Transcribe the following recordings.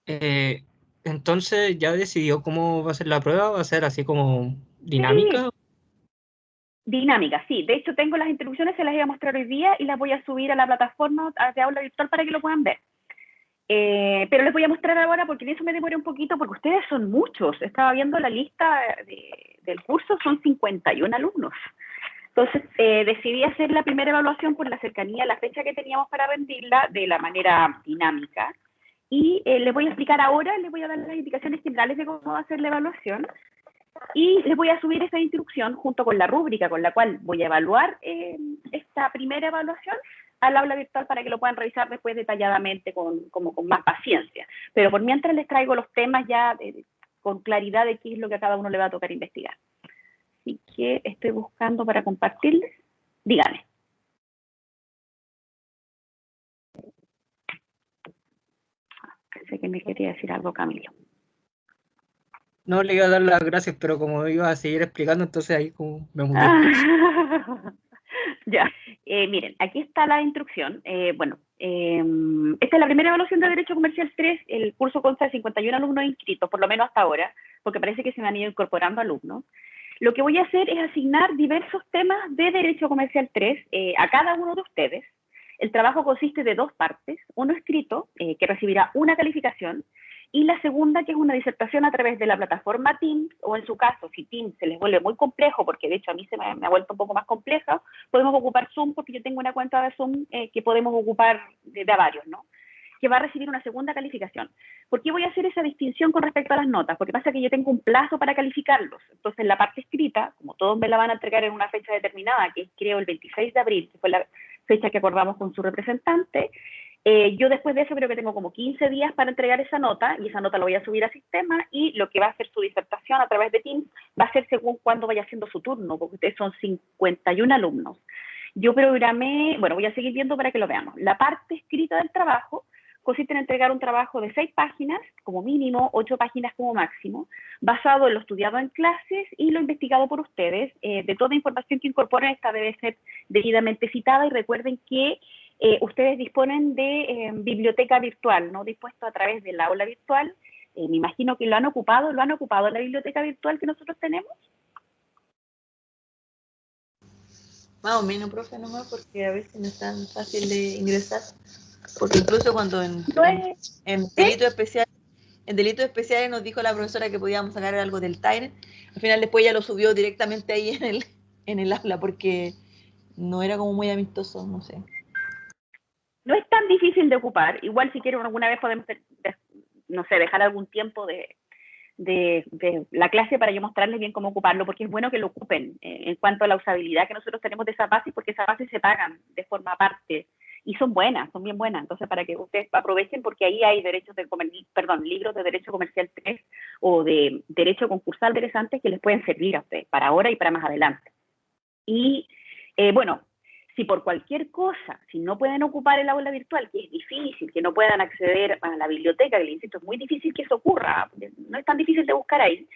Eh, entonces, ¿ya decidió cómo va a ser la prueba? ¿Va a ser así como Sí, dinámica? dinámica, sí. De hecho, tengo las instrucciones, se las voy a mostrar hoy día y las voy a subir a la plataforma de aula virtual para que lo puedan ver. Pero les voy a mostrar ahora porque en eso me demoré un poquito, porque ustedes son muchos. Estaba viendo la lista del curso, son 51 alumnos. Entonces, decidí hacer la primera evaluación por la cercanía a la fecha que teníamos para rendirla de la manera dinámica. Y les voy a explicar ahora, les voy a dar las indicaciones generales de cómo va a ser la evaluación. Y les voy a subir esa instrucción junto con la rúbrica con la cual voy a evaluar esta primera evaluación al aula virtual para que lo puedan revisar después detalladamente con más paciencia. Pero por mientras les traigo los temas ya con claridad de qué es lo que a cada uno le va a tocar investigar. Así que estoy buscando para compartirles. Díganme. Pensé que me quería decir algo, Camilo. No le iba a dar las gracias, pero como iba a seguir explicando, entonces ahí como me muteé. Ah, ya, miren, aquí está la instrucción. Bueno, esta es la primera evaluación de Derecho Comercial 3. El curso consta de 51 alumnos inscritos, por lo menos hasta ahora, porque parece que se me han ido incorporando alumnos. Lo que voy a hacer es asignar diversos temas de Derecho Comercial 3 a cada uno de ustedes. El trabajo consiste de dos partes, uno escrito, que recibirá una calificación, y la segunda, que es una disertación a través de la plataforma Teams, o en su caso, si Teams se les vuelve muy complejo, porque de hecho a mí me ha vuelto un poco más compleja, podemos ocupar Zoom, porque yo tengo una cuenta de Zoom que podemos ocupar de a varios, ¿no? Que va a recibir una segunda calificación. ¿Por qué voy a hacer esa distinción con respecto a las notas? Porque pasa que yo tengo un plazo para calificarlos. Entonces, la parte escrita, como todos me la van a entregar en una fecha determinada, que es creo el 26 de abril, que fue la fecha que acordamos con su representante, yo después de eso creo que tengo como 15 días para entregar esa nota y esa nota la voy a subir al sistema y lo que va a hacer su disertación a través de Teams va a ser según cuándo vaya haciendo su turno, porque ustedes son 51 alumnos. Yo programé, bueno, voy a seguir viendo para que lo veamos. La parte escrita del trabajo consiste en entregar un trabajo de 6 páginas como mínimo, 8 páginas como máximo, basado en lo estudiado en clases y lo investigado por ustedes. De toda información que incorporen, esta debe ser debidamente citada y recuerden que ustedes disponen de biblioteca virtual, ¿no? Dispuesto a través del aula virtual. Me imagino que lo han ocupado en la biblioteca virtual que nosotros tenemos. Más o menos, profe, nomás, porque a veces no es tan fácil de ingresar. Porque incluso cuando No es, en ¿eh? delitos especiales, en delitos especiales nos dijo la profesora que podíamos sacar algo del Time, al final después ya lo subió directamente ahí en el aula, porque no era como muy amistoso, no sé. No es tan difícil de ocupar. Igual si quieren alguna vez podemos, no sé, dejar algún tiempo de la clase para yo mostrarles bien cómo ocuparlo, porque es bueno que lo ocupen en cuanto a la usabilidad que nosotros tenemos de esas bases, porque esas bases se pagan de forma aparte y son buenas, son bien buenas. Entonces, para que ustedes aprovechen, porque ahí hay libros de Derecho Comercial 3 o de Derecho Concursal interesantes que les pueden servir a ustedes para ahora y para más adelante. Y bueno, si por cualquier cosa, si no pueden ocupar el aula virtual, que es difícil, que no puedan acceder a la biblioteca, que le insisto, es muy difícil que eso ocurra, no es tan difícil de buscar ahí.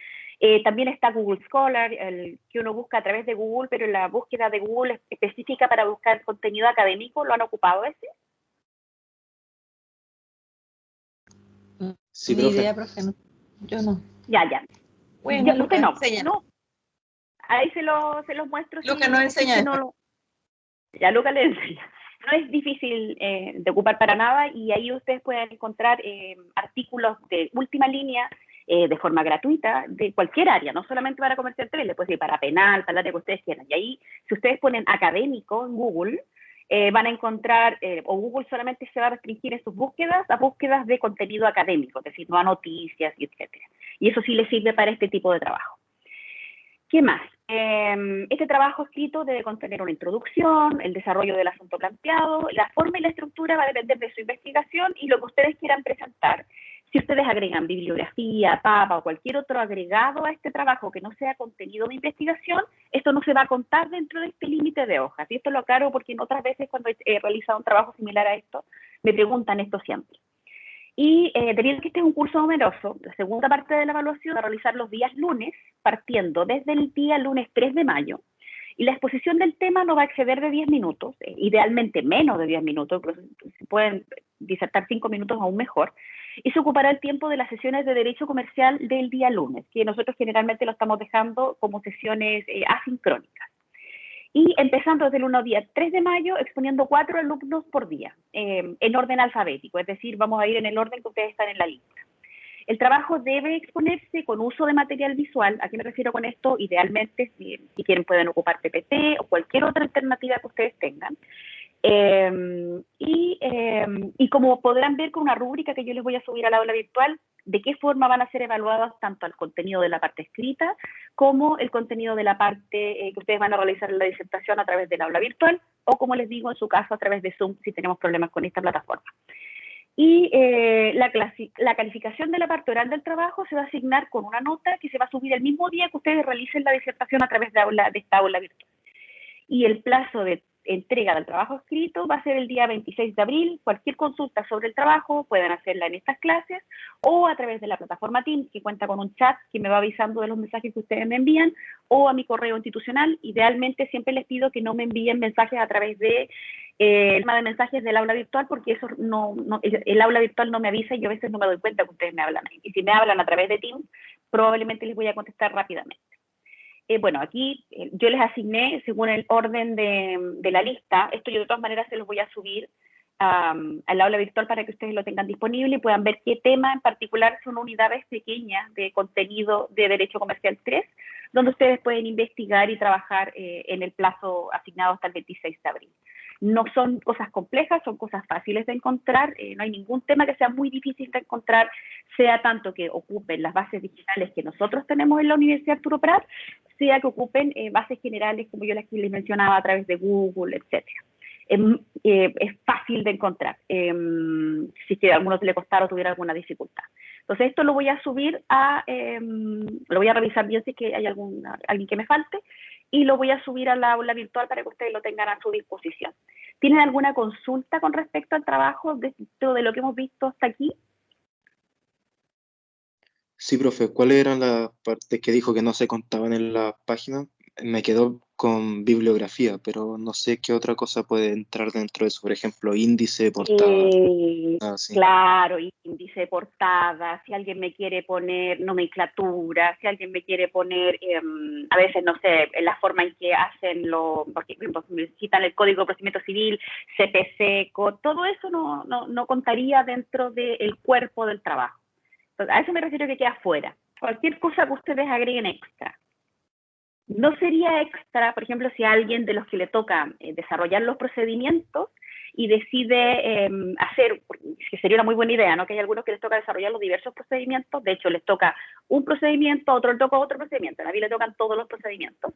También está Google Scholar, que uno busca a través de Google, pero la búsqueda de Google es específica para buscar contenido académico. ¿Lo han ocupado ese? Sí, Ni profe. idea, profe, no. Yo no. Ya, ya. Bueno, Usted Lucas, no, enséñanos. no. Ahí se los muestro Lucas nos si es enseña que no después. lo, ya Luca le enseña. No es difícil de ocupar para nada y ahí ustedes pueden encontrar artículos de última línea de forma gratuita de cualquier área, no solamente para comercial 3, después decir para penal, para el área que ustedes quieran. Y ahí, si ustedes ponen académico en Google, van a encontrar, o Google solamente se va a restringir en sus búsquedas a búsquedas de contenido académico, es decir, no a noticias, etc. Y eso sí les sirve para este tipo de trabajo. ¿Qué más? Este trabajo escrito debe contener una introducción, el desarrollo del asunto planteado, la forma y la estructura va a depender de su investigación y lo que ustedes quieran presentar. Si ustedes agregan bibliografía, papa o cualquier otro agregado a este trabajo que no sea contenido de investigación, esto no se va a contar dentro de este límite de hojas. Y esto lo aclaro porque en otras veces cuando he realizado un trabajo similar a esto, me preguntan esto siempre. Y debido a que este es un curso numeroso, la segunda parte de la evaluación va a realizar los días lunes, partiendo desde el día lunes 3 de mayo. Y la exposición del tema no va a exceder de 10 minutos, idealmente menos de 10 minutos, pero si pueden disertar 5 minutos aún mejor. y se ocupará el tiempo de las sesiones de derecho comercial del día lunes, que nosotros generalmente lo estamos dejando como sesiones asincrónicas. Y empezando desde el 1 día 3 de mayo, exponiendo 4 alumnos por día, en orden alfabético, es decir, vamos a ir en el orden que ustedes están en la lista. El trabajo debe exponerse con uso de material visual. ¿A qué me refiero con esto? Idealmente, si quieren, pueden ocupar PPT o cualquier otra alternativa que ustedes tengan. Y como podrán ver con una rúbrica que yo les voy a subir al aula virtual, de qué forma van a ser evaluados tanto el contenido de la parte escrita como el contenido de la parte que ustedes van a realizar en la disertación a través del aula virtual, o como les digo, en su caso, a través de Zoom, si tenemos problemas con esta plataforma. Y la calificación de la parte oral del trabajo se va a asignar con una nota que se va a subir el mismo día que ustedes realicen la disertación a través de esta aula virtual. Y el plazo de entrega del trabajo escrito va a ser el día 26 de abril. Cualquier consulta sobre el trabajo pueden hacerla en estas clases o a través de la plataforma Teams, que cuenta con un chat que me va avisando de los mensajes que ustedes me envían, o a mi correo institucional. Idealmente siempre les pido que no me envíen mensajes a través de el tema de mensajes del aula virtual, porque eso el aula virtual no me avisa y yo a veces no me doy cuenta que ustedes me hablan. Y si me hablan a través de Teams, probablemente les voy a contestar rápidamente. Bueno, aquí yo les asigné según el orden de la lista. Esto yo de todas maneras se los voy a subir al aula virtual para que ustedes lo tengan disponible y puedan ver qué tema en particular son unidades pequeñas de contenido de Derecho Comercial 3, donde ustedes pueden investigar y trabajar en el plazo asignado hasta el 26 de abril. No son cosas complejas, son cosas fáciles de encontrar, no hay ningún tema que sea muy difícil de encontrar, sea tanto que ocupen las bases digitales que nosotros tenemos en la Universidad Arturo Prat, sea que ocupen bases generales, como yo les mencionaba, a través de Google, etc. Es fácil de encontrar, si es que a algunos le costara o tuviera alguna dificultad. Entonces esto lo voy a subir lo voy a revisar bien si es que hay alguien que me falte, y lo voy a subir al aula virtual para que ustedes lo tengan a su disposición. ¿Tienen alguna consulta con respecto al trabajo de lo que hemos visto hasta aquí? Sí, profe, ¿cuáles eran las partes que dijo que no se contaban en la página? Me quedó con bibliografía, pero no sé qué otra cosa puede entrar dentro de eso. Por ejemplo, índice, portada, así. Claro, índice, portada, si alguien me quiere poner nomenclatura, si alguien me quiere poner, a veces, no sé, en la forma en que hacen porque necesitan el Código de Procedimiento Civil, CPC, todo eso no contaría dentro del cuerpo del trabajo. Entonces, a eso me refiero que queda fuera. Cualquier cosa que ustedes agreguen extra. No sería extra, por ejemplo, si a alguien de los que le toca desarrollar los procedimientos y decide hacer, que sería una muy buena idea, ¿no? Que hay algunos que les toca desarrollar los diversos procedimientos, de hecho les toca un procedimiento, a otro le toca otro procedimiento, a mí le tocan todos los procedimientos,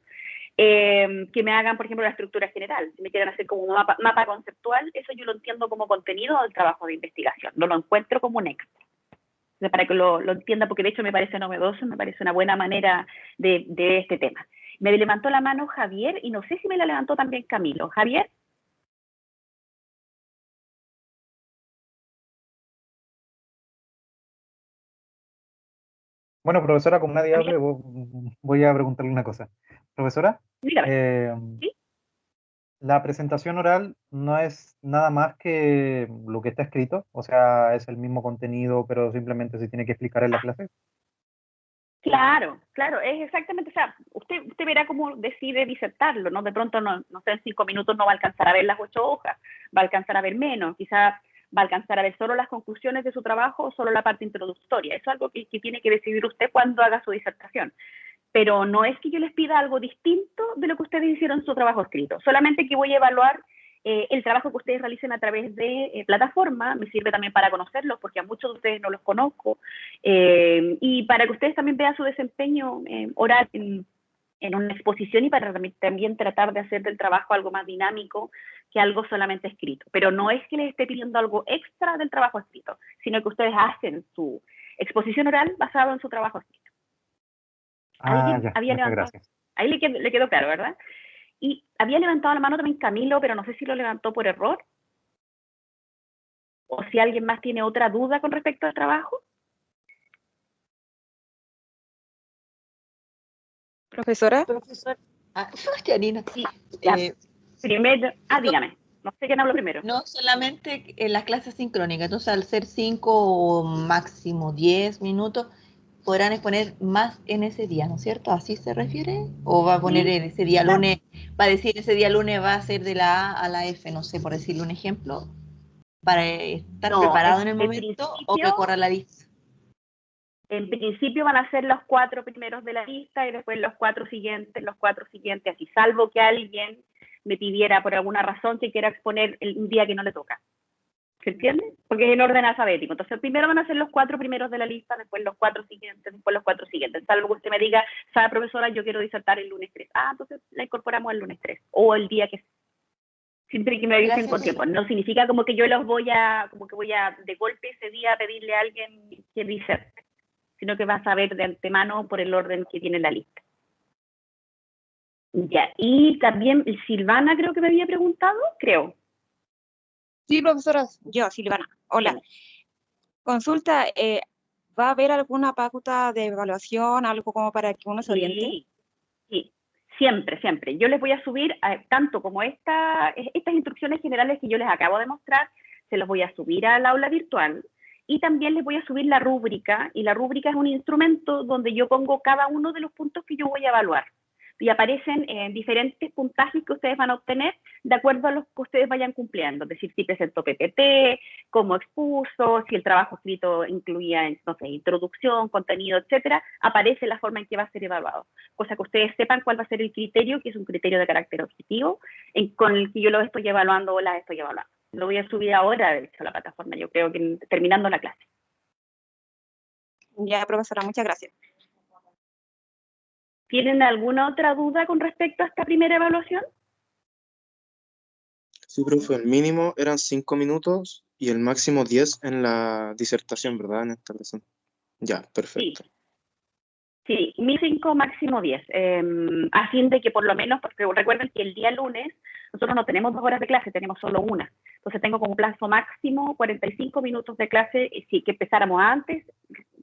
que me hagan, por ejemplo, la estructura general, si me quieren hacer como un mapa conceptual, eso yo lo entiendo como contenido del trabajo de investigación, no lo encuentro como un extra. Para que lo entienda, porque de hecho me parece novedoso, me parece una buena manera de este tema. Me levantó la mano Javier, y no sé si me la levantó también Camilo. Javier. Bueno, profesora, como nadie hable, voy a preguntarle una cosa. Profesora, ¿Sí? la presentación oral no es nada más que lo que está escrito, o sea, es el mismo contenido, pero simplemente se tiene que explicar en la clase. Claro, es exactamente, o sea, usted verá cómo decide disertarlo, ¿no? De pronto, no sé, en 5 minutos no va a alcanzar a ver las 8 hojas, va a alcanzar a ver menos, quizás va a alcanzar a ver solo las conclusiones de su trabajo o solo la parte introductoria. Eso es algo que tiene que decidir usted cuando haga su disertación. Pero no es que yo les pida algo distinto de lo que ustedes hicieron en su trabajo escrito, solamente que voy a evaluar el trabajo que ustedes realicen a través de plataforma. Me sirve también para conocerlos, porque a muchos de ustedes no los conozco, y para que ustedes también vean su desempeño oral en una exposición, y para también tratar de hacer del trabajo algo más dinámico que algo solamente escrito. Pero no es que les esté pidiendo algo extra del trabajo escrito, sino que ustedes hacen su exposición oral basado en su trabajo escrito. Ya, muchas gracias. Ahí le quedó claro, ¿verdad? Y había levantado la mano también Camilo, pero no sé si lo levantó por error, o si alguien más tiene otra duda con respecto al trabajo. Profesora. Profesor, Janina. Sí, primero, dígame. No sé quién habló primero. No solamente en las clases sincrónicas, entonces al ser 5 o máximo 10 minutos, podrán exponer más en ese día, ¿no es cierto? ¿Así se refiere? ¿O va a poner Sí, en ese día lunes, va a decir ese día lunes va a ser de la A a la F, no sé, por decirle un ejemplo, para estar no, preparado en el en momento o que principio, corra la lista? van a ser los 4 primeros de la lista y después los 4 siguientes, así, salvo que alguien me pidiera por alguna razón que quiera exponer un día que no le toca. ¿Se entiende? Porque es en orden alfabético. Entonces, primero van a ser los 4 primeros de la lista, después los 4 siguientes, después los 4 siguientes. Salvo que usted me diga, sabe, profesora, yo quiero disertar el lunes 3. Ah, entonces la incorporamos el lunes 3. O el día que siempre que me dicen Gracias, con tiempo. profesora. No significa como que como que voy a de golpe ese día pedirle a alguien que diserte, sino que va a saber de antemano por el orden que tiene la lista. Ya, y también Silvana creo que me había preguntado, creo. Sí, profesora, yo, Silvana. Hola. Dígame. Consulta, ¿va a haber alguna pauta de evaluación, algo como para que uno se oriente? Sí, sí, siempre, siempre. Yo les voy a subir, tanto como estas instrucciones generales que yo les acabo de mostrar, se los voy a subir al aula virtual y también les voy a subir la rúbrica, y la rúbrica es un instrumento donde yo pongo cada uno de los puntos que yo voy a evaluar. Y aparecen diferentes puntajes que ustedes van a obtener de acuerdo a los que ustedes vayan cumpliendo. Es decir, si presentó PPT, cómo expuso, si el trabajo escrito incluía, no sé, introducción, contenido, etcétera, aparece la forma en que va a ser evaluado. Cosa que ustedes sepan cuál va a ser el criterio, que es un criterio de carácter objetivo, con el que yo lo estoy evaluando o las estoy evaluando. Lo voy a subir ahora, de hecho, a la plataforma, yo creo que terminando la clase. Ya, profesora, muchas gracias. ¿Tienen alguna otra duda con respecto a esta primera evaluación? Sí, profe, el mínimo eran 5 minutos y el máximo 10 en la disertación, ¿verdad? En esta razón. Ya, Sí, perfecto. sí, mi 5 máximo 10, a fin de que por lo menos, porque recuerden que el día lunes nosotros no tenemos 2 horas de clase, tenemos solo una. Entonces tengo como plazo máximo 45 minutos de clase, y si que empezáramos antes,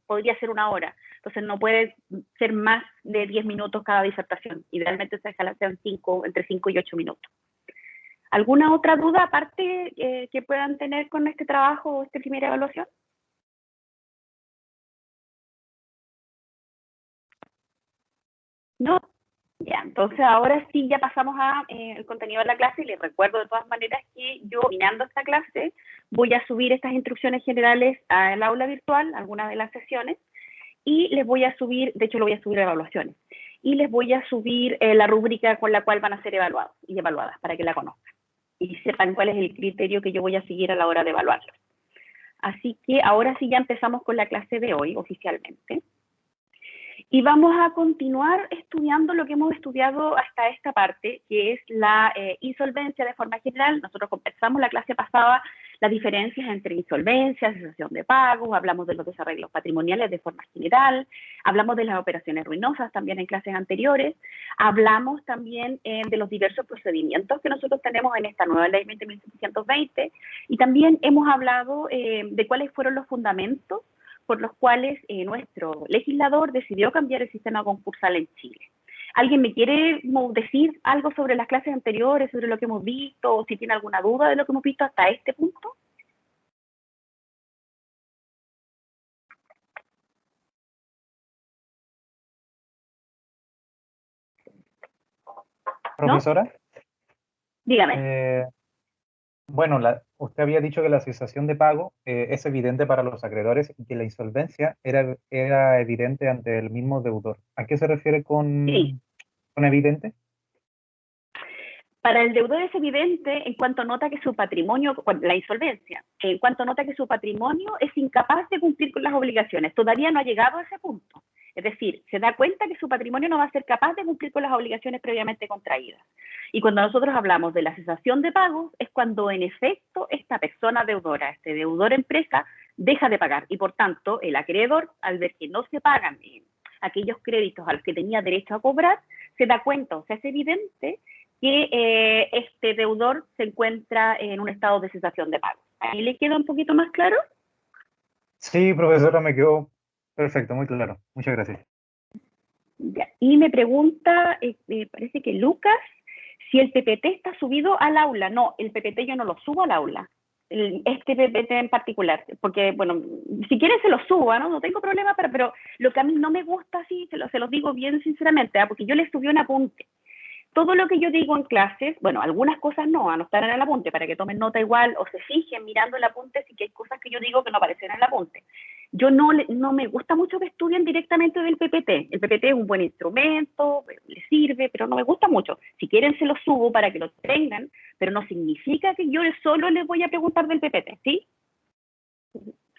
podría ser 1 hora. Entonces no puede ser más de 10 minutos cada disertación. Idealmente se sean entre 5 y 8 minutos. ¿Alguna otra duda aparte que puedan tener con este trabajo o esta primera evaluación? No. Ya, entonces ahora sí ya pasamos a el contenido de la clase, y les recuerdo de todas maneras que yo, terminando esta clase, voy a subir estas instrucciones generales al aula virtual, algunas de las sesiones, y les voy a subir, de hecho lo voy a subir a evaluaciones, y les voy a subir la rúbrica con la cual van a ser evaluados y evaluadas, para que la conozcan y sepan cuál es el criterio que yo voy a seguir a la hora de evaluarlos. Así que ahora sí ya empezamos con la clase de hoy oficialmente. Y vamos a continuar estudiando lo que hemos estudiado hasta esta parte, que es la insolvencia de forma general. Nosotros conversamos la clase pasada las diferencias entre insolvencia, cesación de pagos, hablamos de los desarreglos patrimoniales de forma general, hablamos de las operaciones ruinosas también en clases anteriores, hablamos también de los diversos procedimientos que nosotros tenemos en esta nueva ley 20.720, y también hemos hablado de cuáles fueron los fundamentos por los cuales nuestro legislador decidió cambiar el sistema concursal en Chile. ¿Alguien me quiere decir algo sobre las clases anteriores, sobre lo que hemos visto, o si tiene alguna duda de lo que hemos visto hasta este punto? ¿No? Profesora, Dígame. bueno, usted había dicho que la cesación de pago es evidente para los acreedores y que la insolvencia era evidente ante el mismo deudor. ¿A qué se refiere Sí. con evidente? Para el deudor es evidente en cuanto nota que su patrimonio, la insolvencia, en cuanto nota que su patrimonio es incapaz de cumplir con las obligaciones. Todavía no ha llegado a ese punto. Es decir, se da cuenta que su patrimonio no va a ser capaz de cumplir con las obligaciones previamente contraídas. Y cuando nosotros hablamos de la cesación de pagos, es cuando en efecto esta persona deudora, este deudor empresa, deja de pagar. Y por tanto, el acreedor, al ver que no se pagan aquellos créditos a los que tenía derecho a cobrar, se da cuenta, o sea, es evidente que este deudor se encuentra en un estado de cesación de pagos. ¿Ahí le queda un poquito más claro? Sí, profesora, me quedó perfecto, muy claro. Muchas gracias. Ya. Y me pregunta, parece que Lucas, Si el PPT está subido al aula, no, el PPT yo no lo subo al aula, este PPT en particular, porque, bueno, si quieren se lo subo, ¿no? No tengo problema, pero lo que a mí no me gusta, sí, se los digo bien sinceramente, porque yo les subí un apunte. Todo lo que yo digo en clases, bueno, algunas cosas no estar en el apunte, para que tomen nota igual, o se fijen mirando el apunte si que hay cosas que yo digo que no aparecen en el apunte. Yo no me gusta mucho que estudien directamente del PPT. El PPT es un buen instrumento, les sirve, pero no me gusta mucho. Si quieren se lo subo para que lo tengan, pero no significa que yo solo les voy a preguntar del PPT, ¿sí?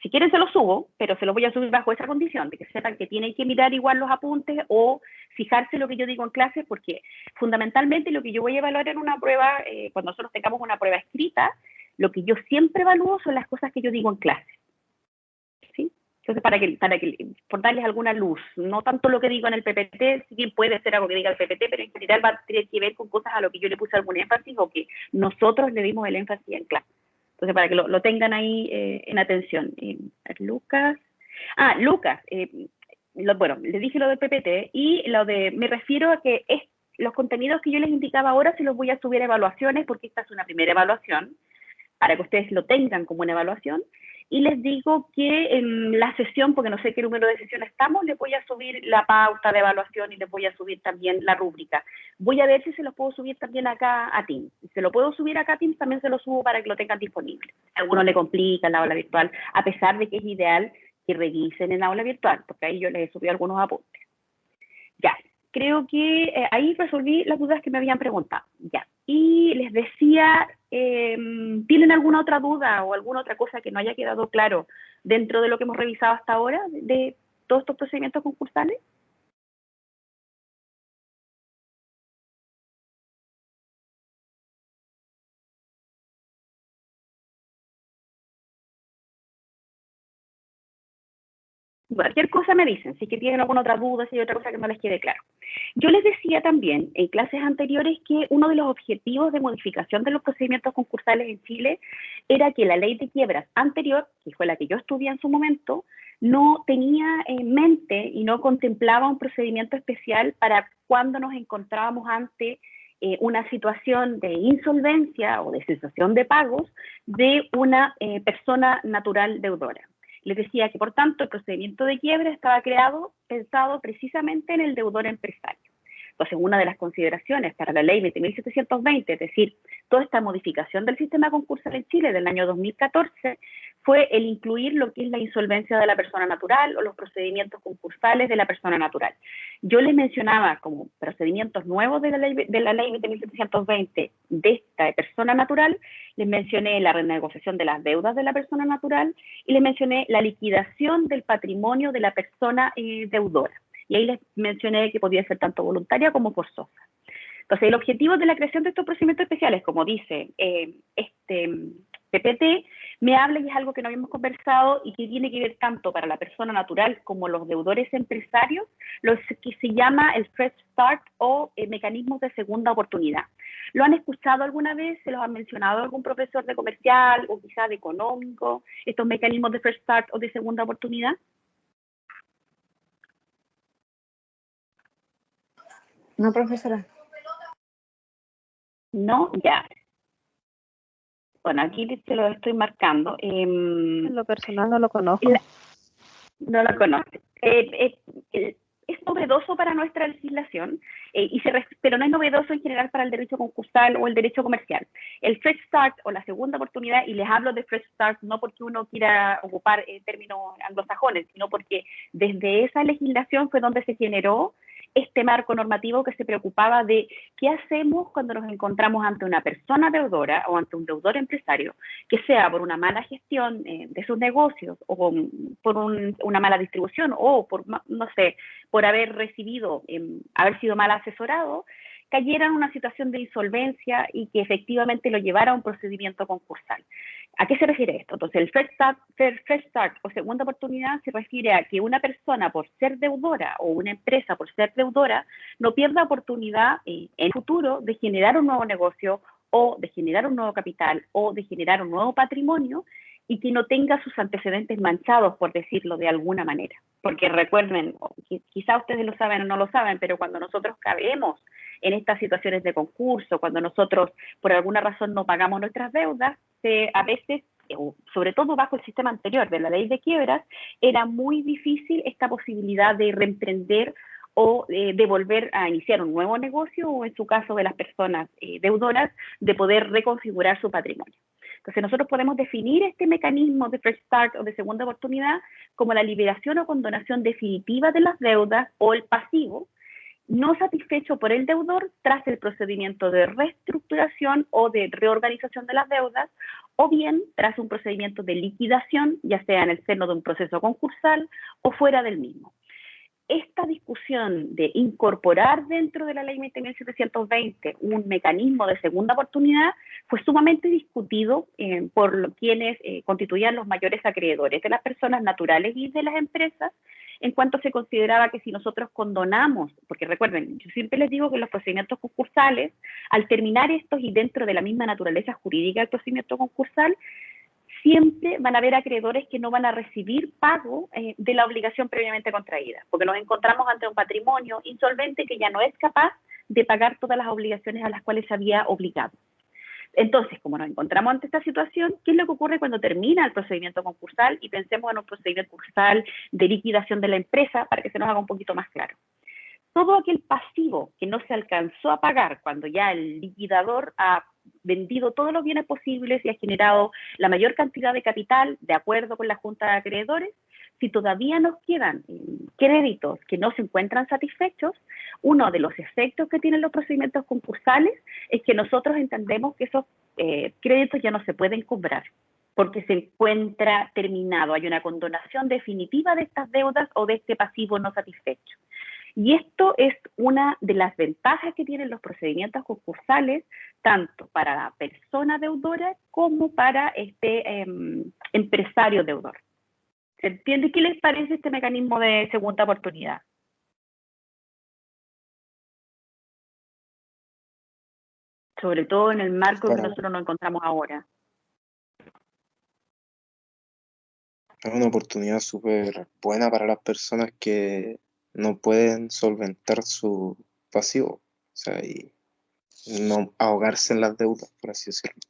Si quieren se lo subo, pero se lo voy a subir bajo esa condición, de que sepan que tienen que mirar igual los apuntes o fijarse lo que yo digo en clase, porque fundamentalmente lo que yo voy a evaluar en una prueba, cuando nosotros tengamos una prueba escrita, lo que yo siempre evalúo son las cosas que yo digo en clase. ¿Sí? Entonces, por darles alguna luz, no tanto lo que digo en el PPT, si bien puede ser algo que diga el PPT, pero en general va a tener que ver con cosas a lo que yo le puse algún énfasis o que nosotros le dimos el énfasis en clase. Entonces, para que lo tengan ahí en atención. Lucas. Lucas. Bueno, les dije lo del PPT y me refiero a que los contenidos que yo les indicaba ahora se los voy a subir a evaluaciones porque esta es una primera evaluación, para que ustedes lo tengan como una evaluación. Y les digo que en la sesión, porque no sé qué número de sesión estamos, les voy a subir la pauta de evaluación y les voy a subir también la rúbrica. Voy a ver si se los puedo subir también acá a Teams. Si se lo puedo subir acá a Teams, también se lo subo para que lo tengan disponible. A algunos le complica la aula virtual, a pesar de que es ideal que revisen en la aula virtual, porque ahí yo les subí algunos apuntes. Ya, creo que ahí resolví las dudas que me habían preguntado. Ya. Y les decía, ¿tienen alguna otra duda o alguna otra cosa que no haya quedado claro dentro de lo que hemos revisado hasta ahora de todos estos procedimientos concursales? Cualquier cosa me dicen, si que tienen alguna otra duda, si hay otra cosa que no les quede claro. Yo les decía también en clases anteriores que uno de los objetivos de modificación de los procedimientos concursales en Chile era que la ley de quiebras anterior, que fue la que yo estudié en su momento, no tenía en mente y no contemplaba un procedimiento especial para cuando nos encontrábamos ante una situación de insolvencia o de cesación de pagos de una persona natural deudora. Les decía que, por tanto, el procedimiento de quiebra estaba pensado precisamente en el deudor empresario. Entonces, una de las consideraciones para la ley 20.720, es decir, toda esta modificación del sistema concursal en Chile del año 2014, fue el incluir lo que es la insolvencia de la persona natural o los procedimientos concursales de la persona natural. Yo les mencionaba como procedimientos nuevos de la ley 20.720 de esta persona natural, les mencioné la renegociación de las deudas de la persona natural y les mencioné la liquidación del patrimonio de la persona deudora. Y ahí les mencioné que podía ser tanto voluntaria como forzosa. Entonces, el objetivo de la creación de estos procedimientos especiales, como dice este PPT, me habla y es algo que no habíamos conversado y que tiene que ver tanto para la persona natural como los deudores empresarios, lo que se llama el Fresh Start o mecanismos de segunda oportunidad. ¿Lo han escuchado alguna vez? ¿Se los ha mencionado algún profesor de comercial o quizás de económico, estos mecanismos de Fresh Start o de segunda oportunidad? No, profesora. No, ya. Bueno, aquí te lo estoy marcando. En lo personal no lo conozco. No lo conoce. Es novedoso para nuestra legislación, pero no es novedoso en general para el derecho concursal o el derecho comercial. El Fresh Start o la segunda oportunidad, y les hablo de Fresh Start no porque uno quiera ocupar términos anglosajones, sino porque desde esa legislación fue donde se generó este marco normativo que se preocupaba de qué hacemos cuando nos encontramos ante una persona deudora o ante un deudor empresario, que sea por una mala gestión de sus negocios o por una mala distribución o por, no sé, por haber haber sido mal asesorado, cayera en una situación de insolvencia y que efectivamente lo llevara a un procedimiento concursal. ¿A qué se refiere esto? Entonces, el Fresh Start o segunda oportunidad se refiere a que una persona por ser deudora o una empresa por ser deudora no pierda oportunidad en el futuro de generar un nuevo negocio o de generar un nuevo capital o de generar un nuevo patrimonio y que no tenga sus antecedentes manchados, por decirlo de alguna manera. Porque recuerden, quizá ustedes lo saben o no lo saben, pero cuando nosotros caemos en estas situaciones de concurso, cuando nosotros por alguna razón no pagamos nuestras deudas, a veces, sobre todo bajo el sistema anterior de la ley de quiebras, era muy difícil esta posibilidad de reemprender o de volver a iniciar un nuevo negocio, o en su caso de las personas deudoras, de poder reconfigurar su patrimonio. Entonces nosotros podemos definir este mecanismo de Fresh Start o de segunda oportunidad como la liberación o condonación definitiva de las deudas o el pasivo no satisfecho por el deudor tras el procedimiento de reestructuración o de reorganización de las deudas, o bien tras un procedimiento de liquidación, ya sea en el seno de un proceso concursal o fuera del mismo. Esta discusión de incorporar dentro de la ley 20.720 un mecanismo de segunda oportunidad fue sumamente discutido por quienes constituían los mayores acreedores de las personas naturales y de las empresas, en cuanto se consideraba que si nosotros condonamos, porque recuerden, yo siempre les digo que los procedimientos concursales, al terminar estos y dentro de la misma naturaleza jurídica del procedimiento concursal, siempre van a haber acreedores que no van a recibir pago de la obligación previamente contraída, porque nos encontramos ante un patrimonio insolvente que ya no es capaz de pagar todas las obligaciones a las cuales se había obligado. Entonces, como nos encontramos ante esta situación, ¿qué es lo que ocurre cuando termina el procedimiento concursal? Y pensemos en un procedimiento concursal de liquidación de la empresa para que se nos haga un poquito más claro. Todo aquel pasivo que no se alcanzó a pagar cuando ya el liquidador ha vendido todos los bienes posibles y ha generado la mayor cantidad de capital de acuerdo con la Junta de Acreedores, si todavía nos quedan créditos que no se encuentran satisfechos, uno de los efectos que tienen los procedimientos concursales es que nosotros entendemos que esos créditos ya no se pueden cobrar porque se encuentra terminado, hay una condonación definitiva de estas deudas o de este pasivo no satisfecho. Y esto es una de las ventajas que tienen los procedimientos concursales, tanto para la persona deudora como para este empresario deudor. ¿Se entiende? ¿Qué les parece este mecanismo de segunda oportunidad? Sobre todo en el marco que nosotros nos encontramos ahora. Es una oportunidad súper buena para las personas que no pueden solventar su pasivo, o sea, y no ahogarse en las deudas, por así decirlo.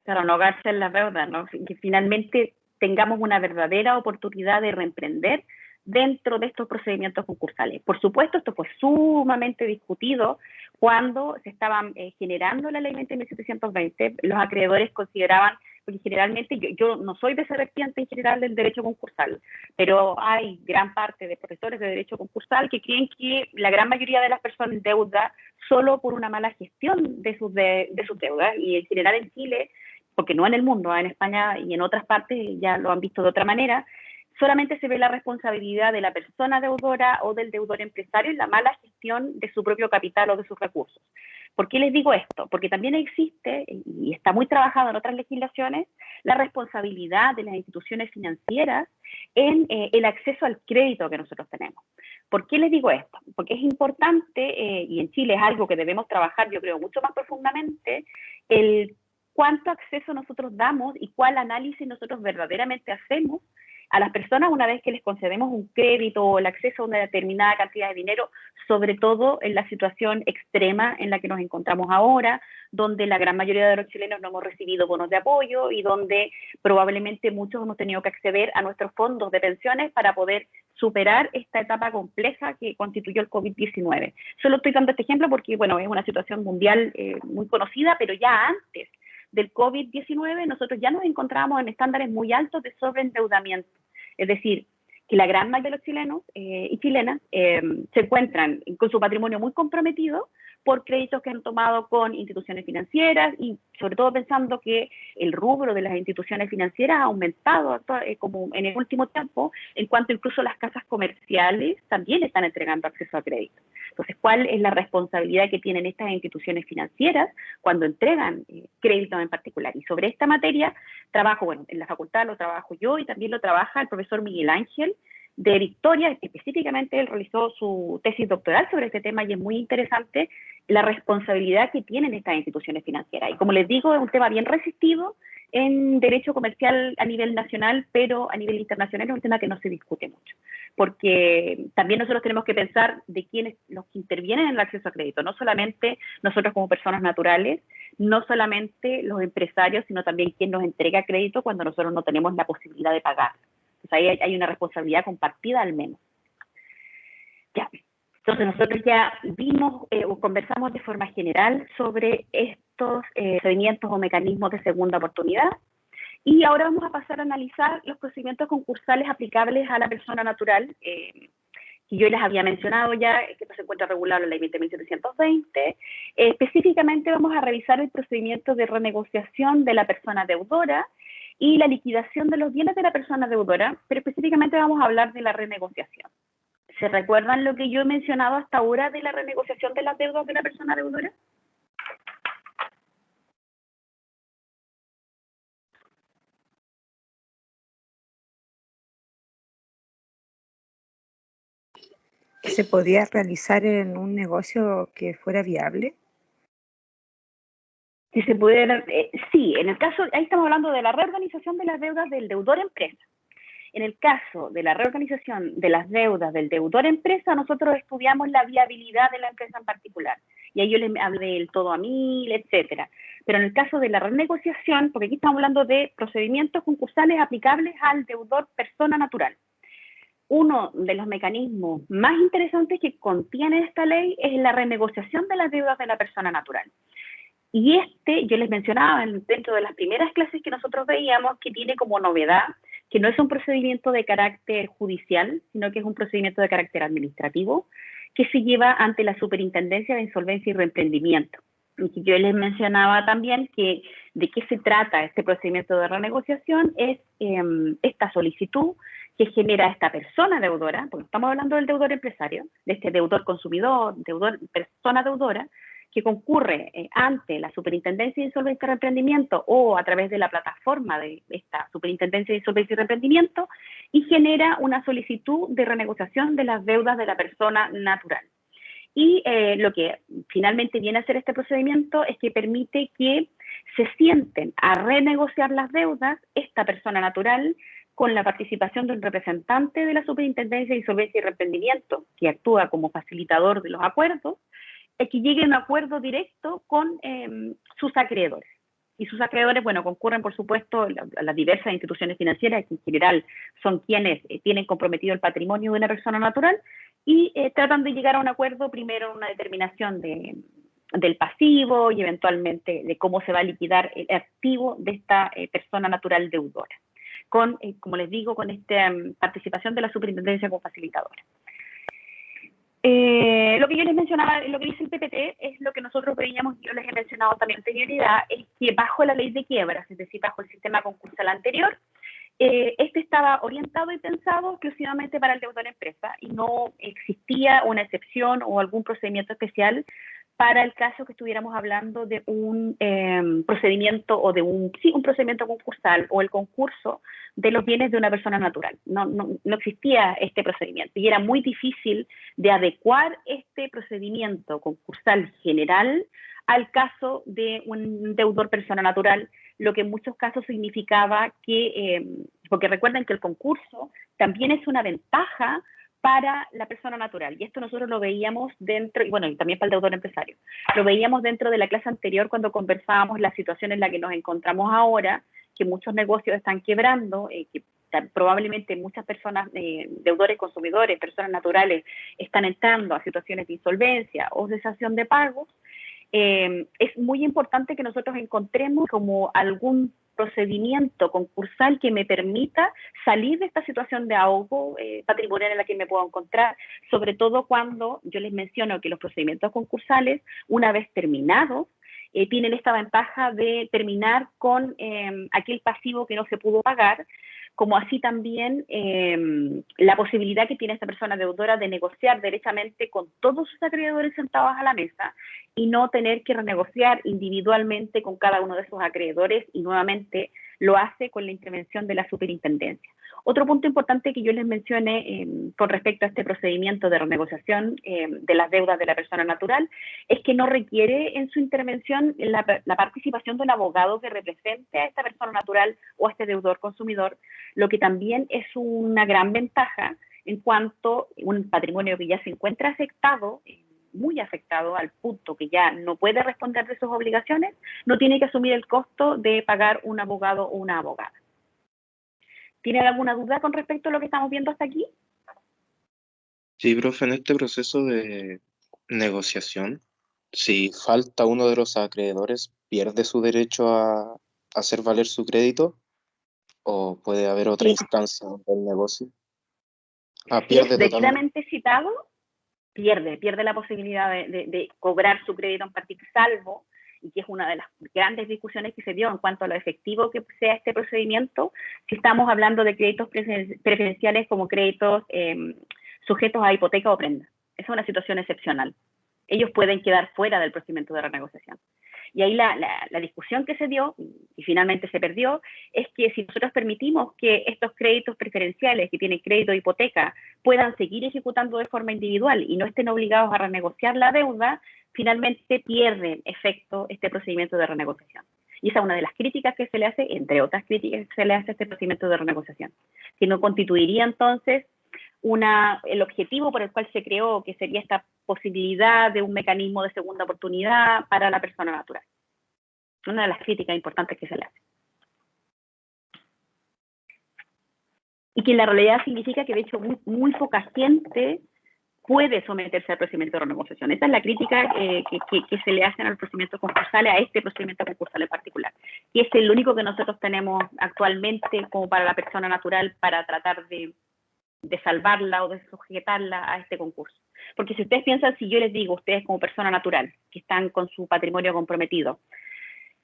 Claro, no ahogarse en las deudas, ¿no? Que finalmente tengamos una verdadera oportunidad de reemprender dentro de estos procedimientos concursales. Por supuesto, esto fue sumamente discutido cuando se estaban generando la ley 20.720. Los acreedores consideraban, porque generalmente yo no soy de esa vertiente en general del derecho concursal, pero hay gran parte de profesores de derecho concursal que creen que la gran mayoría de las personas deuda solo por una mala gestión de sus deudas, y en general en Chile, porque no en el mundo, en España y en otras partes ya lo han visto de otra manera, solamente se ve la responsabilidad de la persona deudora o del deudor empresario en la mala gestión de su propio capital o de sus recursos. ¿Por qué les digo esto? Porque también existe, y está muy trabajado en otras legislaciones, la responsabilidad de las instituciones financieras en el acceso al crédito que nosotros tenemos. ¿Por qué les digo esto? Porque es importante, y en Chile es algo que debemos trabajar, yo creo, mucho más profundamente, el cuánto acceso nosotros damos y cuál análisis nosotros verdaderamente hacemos a las personas una vez que les concedemos un crédito o el acceso a una determinada cantidad de dinero, sobre todo en la situación extrema en la que nos encontramos ahora, donde la gran mayoría de los chilenos no hemos recibido bonos de apoyo y donde probablemente muchos hemos tenido que acceder a nuestros fondos de pensiones para poder superar esta etapa compleja que constituyó el COVID-19. Solo estoy dando este ejemplo porque, bueno, es una situación mundial muy conocida, pero ya antes del COVID-19 nosotros ya nos encontrábamos en estándares muy altos de sobreendeudamiento. Es decir, que la gran mayoría de los chilenos y chilenas se encuentran con su patrimonio muy comprometido por créditos que han tomado con instituciones financieras y sobre todo pensando que el rubro de las instituciones financieras ha aumentado como en el último tiempo, en cuanto incluso las casas comerciales también están entregando acceso a crédito. Entonces, ¿cuál es la responsabilidad que tienen estas instituciones financieras cuando entregan créditos en particular? Y sobre esta materia trabajo, bueno, en la facultad lo trabajo yo y también lo trabaja el profesor Miguel Ángel de Victoria. Específicamente él realizó su tesis doctoral sobre este tema y es muy interesante la responsabilidad que tienen estas instituciones financieras. Y como les digo, es un tema bien resistido en derecho comercial a nivel nacional, pero a nivel internacional es un tema que no se discute mucho, porque también nosotros tenemos que pensar de quiénes los que intervienen en el acceso a crédito, no solamente nosotros como personas naturales, no solamente los empresarios, sino también quien nos entrega crédito cuando nosotros no tenemos la posibilidad de pagar. Entonces ahí hay una responsabilidad compartida al menos. Ya. Entonces nosotros ya vimos o conversamos de forma general sobre estos procedimientos o mecanismos de segunda oportunidad, y ahora vamos a pasar a analizar los procedimientos concursales aplicables a la persona natural, que yo les había mencionado ya, que se encuentra regulado en la Ley 20.720. Específicamente vamos a revisar el procedimiento de renegociación de la persona deudora y la liquidación de los bienes de la persona deudora, pero específicamente vamos a hablar de la renegociación. ¿Se recuerdan lo que yo he mencionado hasta ahora de la renegociación de las deudas de la persona deudora? ¿Que se podía realizar en un negocio que fuera viable? Si se pudiera, sí, en el caso, ahí estamos hablando de la reorganización de las deudas del deudor empresa. En el caso de la reorganización de las deudas del deudor empresa, nosotros estudiamos la viabilidad de la empresa en particular. Y ahí yo les hablé del todo a 1000, etcétera. Pero en el caso de la renegociación, porque aquí estamos hablando de procedimientos concursales aplicables al deudor persona natural. Uno de los mecanismos más interesantes que contiene esta ley es la renegociación de las deudas de la persona natural. Y yo les mencionaba dentro de las primeras clases que nosotros veíamos que tiene como novedad que no es un procedimiento de carácter judicial, sino que es un procedimiento de carácter administrativo que se lleva ante la Superintendencia de Insolvencia y Reemprendimiento. Y yo les mencionaba también que de qué se trata este procedimiento de renegociación es esta solicitud que genera esta persona deudora, porque estamos hablando del deudor empresario, de este deudor consumidor, persona deudora, que concurre ante la Superintendencia de Insolvencia y Reemprendimiento o a través de la plataforma de esta Superintendencia de Insolvencia y Reemprendimiento y genera una solicitud de renegociación de las deudas de la persona natural. Y lo que finalmente viene a hacer este procedimiento es que permite que se sienten a renegociar las deudas esta persona natural con la participación de un representante de la Superintendencia de Insolvencia y Reemprendimiento que actúa como facilitador de los acuerdos, que llegue a un acuerdo directo con sus acreedores. Y sus acreedores, bueno, concurren, por supuesto, a las diversas instituciones financieras, que en general son quienes tienen comprometido el patrimonio de una persona natural, y tratan de llegar a un acuerdo, primero una determinación del pasivo y eventualmente de cómo se va a liquidar el activo de esta persona natural deudora, con, como les digo, con esta participación de la Superintendencia como facilitadora. Lo que yo les mencionaba, lo que dice el PPT, es lo que nosotros veíamos, yo les he mencionado también anterioridad, es que bajo la ley de quiebras, es decir, bajo el sistema concursal anterior, este estaba orientado y pensado exclusivamente para el deudor empresa y no existía una excepción o algún procedimiento especial para el caso que estuviéramos hablando de un procedimiento o de un procedimiento concursal o el concurso de los bienes de una persona natural. No existía este procedimiento y era muy difícil de adecuar este procedimiento concursal general al caso de un deudor persona natural, lo que en muchos casos significaba que, porque recuerden que el concurso también es una ventaja para la persona natural, y esto nosotros lo veíamos dentro, y bueno, y también para el deudor empresario, lo veíamos dentro de la clase anterior cuando conversábamos la situación en la que nos encontramos ahora, que muchos negocios están quebrando, que probablemente muchas personas, deudores, consumidores, personas naturales, están entrando a situaciones de insolvencia o cesación de pagos. Es muy importante que nosotros encontremos como algún procedimiento concursal que me permita salir de esta situación de ahogo patrimonial en la que me puedo encontrar, sobre todo cuando yo les menciono que los procedimientos concursales, una vez terminados, tienen esta ventaja de terminar con aquel pasivo que no se pudo pagar, como así también la posibilidad que tiene esta persona deudora de negociar derechamente con todos sus acreedores sentados a la mesa y no tener que renegociar individualmente con cada uno de esos acreedores y nuevamente lo hace con la intervención de la superintendencia. Otro punto importante que yo les mencioné con respecto a este procedimiento de renegociación de las deudas de la persona natural es que no requiere en su intervención la participación de un abogado que represente a esta persona natural o a este deudor consumidor, lo que también es una gran ventaja en cuanto a un patrimonio que ya se encuentra afectado, muy afectado al punto que ya no puede responder de sus obligaciones, no tiene que asumir el costo de pagar un abogado o una abogada. ¿Tienen alguna duda con respecto a lo que estamos viendo hasta aquí? Sí, profe, en este proceso de negociación, si falta uno de los acreedores, ¿pierde su derecho a hacer valer su crédito? ¿O puede haber otra Sí. instancia del negocio? Si es Pierde totalmente. debidamente citado, pierde la posibilidad de cobrar su crédito en particular, salvo, y que es una de las grandes discusiones que se dio en cuanto a lo efectivo que sea este procedimiento, si estamos hablando de créditos preferenciales como créditos sujetos a hipoteca o prenda. Esa es una situación excepcional. Ellos pueden quedar fuera del procedimiento de renegociación. Y ahí la discusión que se dio, y finalmente se perdió, es que si nosotros permitimos que estos créditos preferenciales que tienen crédito de hipoteca puedan seguir ejecutando de forma individual y no estén obligados a renegociar la deuda, finalmente pierde efecto este procedimiento de renegociación. Y esa es una de las críticas que se le hace, entre otras críticas que se le hace a este procedimiento de renegociación, que no constituiría entonces el objetivo por el cual se creó, que sería esta posibilidad de un mecanismo de segunda oportunidad para la persona natural. Una de las críticas importantes que se le hace. Y que en la realidad significa que de hecho muy poca gente puede someterse al procedimiento de renegociación. Esa es la crítica que se le hacen al procedimiento concursal, a este procedimiento concursal en particular. Y es el único que nosotros tenemos actualmente como para la persona natural para tratar de salvarla o de sujetarla a este concurso. Porque si ustedes piensan, si yo les digo, ustedes como persona natural, que están con su patrimonio comprometido,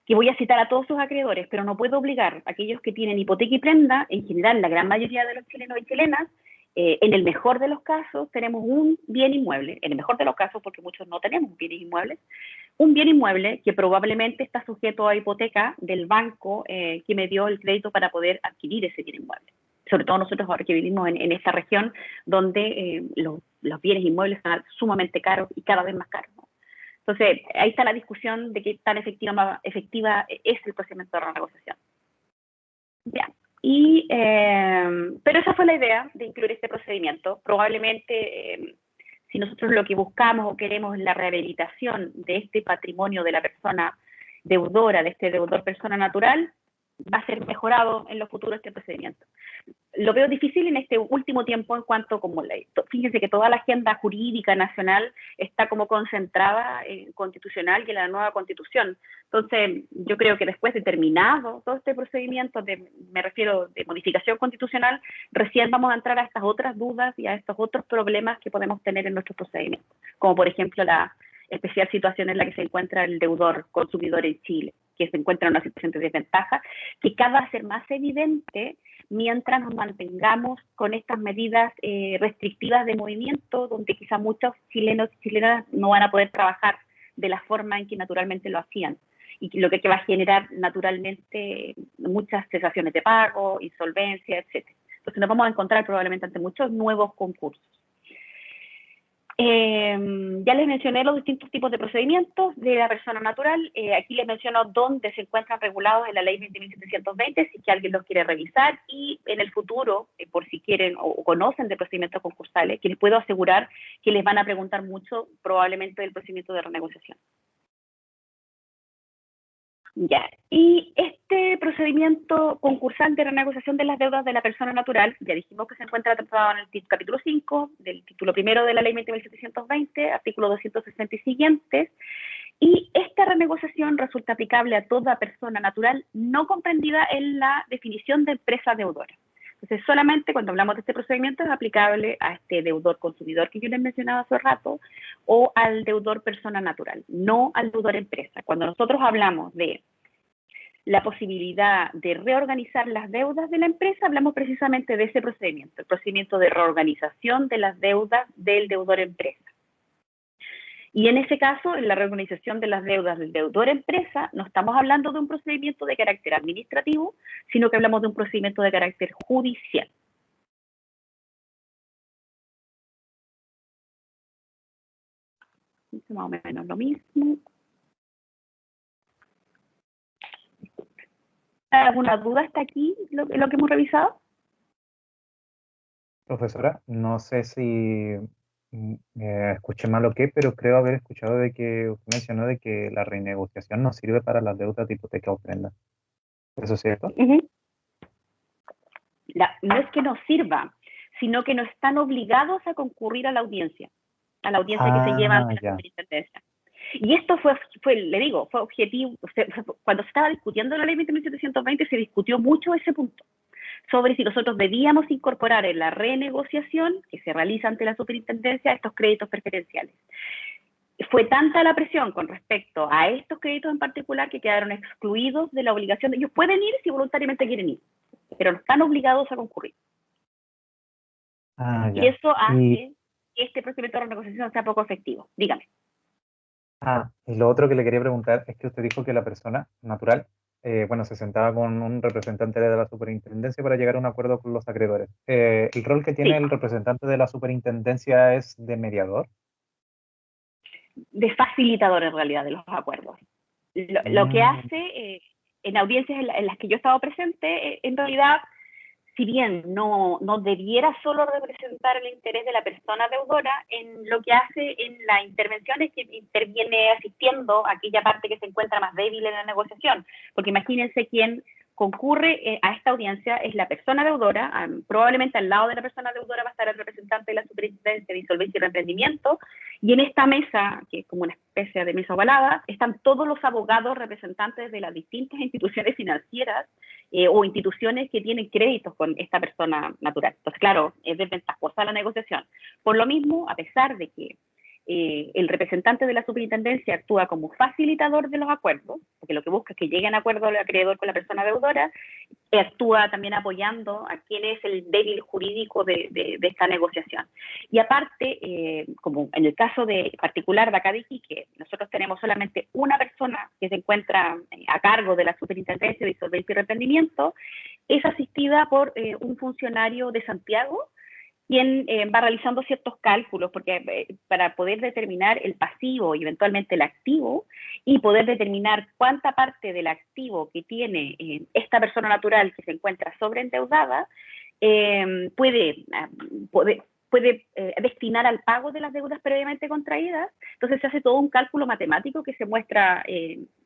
que voy a citar a todos sus acreedores, pero no puedo obligar a aquellos que tienen hipoteca y prenda, en general la gran mayoría de los chilenos y chilenas, en el mejor de los casos tenemos un bien inmueble, en el mejor de los casos porque muchos no tenemos bienes inmuebles, un bien inmueble que probablemente está sujeto a hipoteca del banco que me dio el crédito para poder adquirir ese bien inmueble. Sobre todo nosotros ahora que vivimos en esta región donde los bienes inmuebles están sumamente caros y cada vez más caros, ¿no? Entonces, ahí está la discusión de qué tan efectiva es el procedimiento de renegociación. Ya. Pero esa fue la idea de incluir este procedimiento. Probablemente, si nosotros lo que buscamos o queremos es la rehabilitación de este patrimonio de la persona deudora, de este deudor persona natural, va a ser mejorado en lo futuro este procedimiento. Lo veo difícil en este último tiempo en cuanto, fíjense que toda la agenda jurídica nacional está como concentrada en constitucional y en la nueva constitución. Entonces, yo creo que después de terminado todo este procedimiento, me refiero de modificación constitucional, recién vamos a entrar a estas otras dudas y a estos otros problemas que podemos tener en nuestros procedimientos, como por ejemplo la especial situación en la que se encuentra el deudor consumidor en Chile, que se encuentra en una situación de desventaja, que cada vez va a ser más evidente mientras nos mantengamos con estas medidas restrictivas de movimiento, donde quizá muchos chilenos y chilenas no van a poder trabajar de la forma en que naturalmente lo hacían, y lo que va a generar naturalmente muchas cesaciones de pago, insolvencia, etc. Entonces nos vamos a encontrar probablemente ante muchos nuevos concursos. Ya les mencioné los distintos tipos de procedimientos de la persona natural. Aquí les menciono dónde se encuentran regulados en la ley 20.720, si que alguien los quiere revisar, y en el futuro, por si quieren o conocen de procedimientos concursales, que les puedo asegurar que les van a preguntar mucho probablemente del procedimiento de renegociación. Ya, y este procedimiento concursal de renegociación de las deudas de la persona natural, ya dijimos que se encuentra tratado en el capítulo 5 del título primero de la ley 20.720, artículo 260 y siguientes, y esta renegociación resulta aplicable a toda persona natural no comprendida en la definición de empresa deudora. Entonces, solamente cuando hablamos de este procedimiento es aplicable a este deudor consumidor que yo les mencionaba hace rato, o al deudor persona natural, no al deudor empresa. Cuando nosotros hablamos de la posibilidad de reorganizar las deudas de la empresa, hablamos precisamente de ese procedimiento, el procedimiento de reorganización de las deudas del deudor empresa. Y en ese caso, en la reorganización de las deudas del deudor-empresa, no estamos hablando de un procedimiento de carácter administrativo, sino que hablamos de un procedimiento de carácter judicial. Es más o menos lo mismo. ¿Alguna duda hasta aquí, lo que hemos revisado? Profesora, no sé si escuché mal o qué, pero creo haber escuchado de que usted mencionó de que la renegociación no sirve para las deudas de hipoteca o prenda. ¿Eso es cierto? No es que no sirva, sino que no están obligados a concurrir a la audiencia que se lleva ante la superintendencia. Y esto fue, le digo, fue objetivo, cuando se estaba discutiendo la ley 20.720 se discutió mucho ese punto, sobre si nosotros debíamos incorporar en la renegociación que se realiza ante la superintendencia estos créditos preferenciales. Fue tanta la presión con respecto a estos créditos en particular que quedaron excluidos de la obligación. Ellos pueden ir si voluntariamente quieren ir, pero no están obligados a concurrir. Y eso hace que este procedimiento de renegociación sea poco efectivo. Dígame. Y lo otro que le quería preguntar es que usted dijo que la persona natural, se sentaba con un representante de la superintendencia para llegar a un acuerdo con los acreedores. ¿El rol que tiene el representante de la superintendencia es de mediador? De facilitador, en realidad, de los acuerdos. Lo que hace, en audiencias en las que yo he estado presente, en realidad, si bien no debiera solo representar el interés de la persona deudora, en lo que hace en la intervención es que interviene asistiendo a aquella parte que se encuentra más débil en la negociación. Porque imagínense quién concurre a esta audiencia es la persona deudora, probablemente al lado de la persona deudora va a estar el representante de la Superintendencia de Insolvencia y Reemprendimiento, y en esta mesa, que es como una especie de mesa ovalada, están todos los abogados representantes de las distintas instituciones financieras o instituciones que tienen créditos con esta persona natural. Entonces, claro, es desventajosa la negociación. Por lo mismo, a pesar de que el representante de la superintendencia actúa como facilitador de los acuerdos, porque lo que busca es que lleguen a acuerdo el acreedor con la persona deudora, actúa también apoyando a quien es el débil jurídico de esta negociación. Y aparte, como en el caso particular de acá de Iquique, nosotros tenemos solamente una persona que se encuentra a cargo de la Superintendencia de Insolvencia y Reemprendimiento, es asistida por un funcionario de Santiago, quien va realizando ciertos cálculos, porque para poder determinar el pasivo y eventualmente el activo, y poder determinar cuánta parte del activo que tiene esta persona natural que se encuentra sobreendeudada, puede destinar al pago de las deudas previamente contraídas. Entonces se hace todo un cálculo matemático que se muestra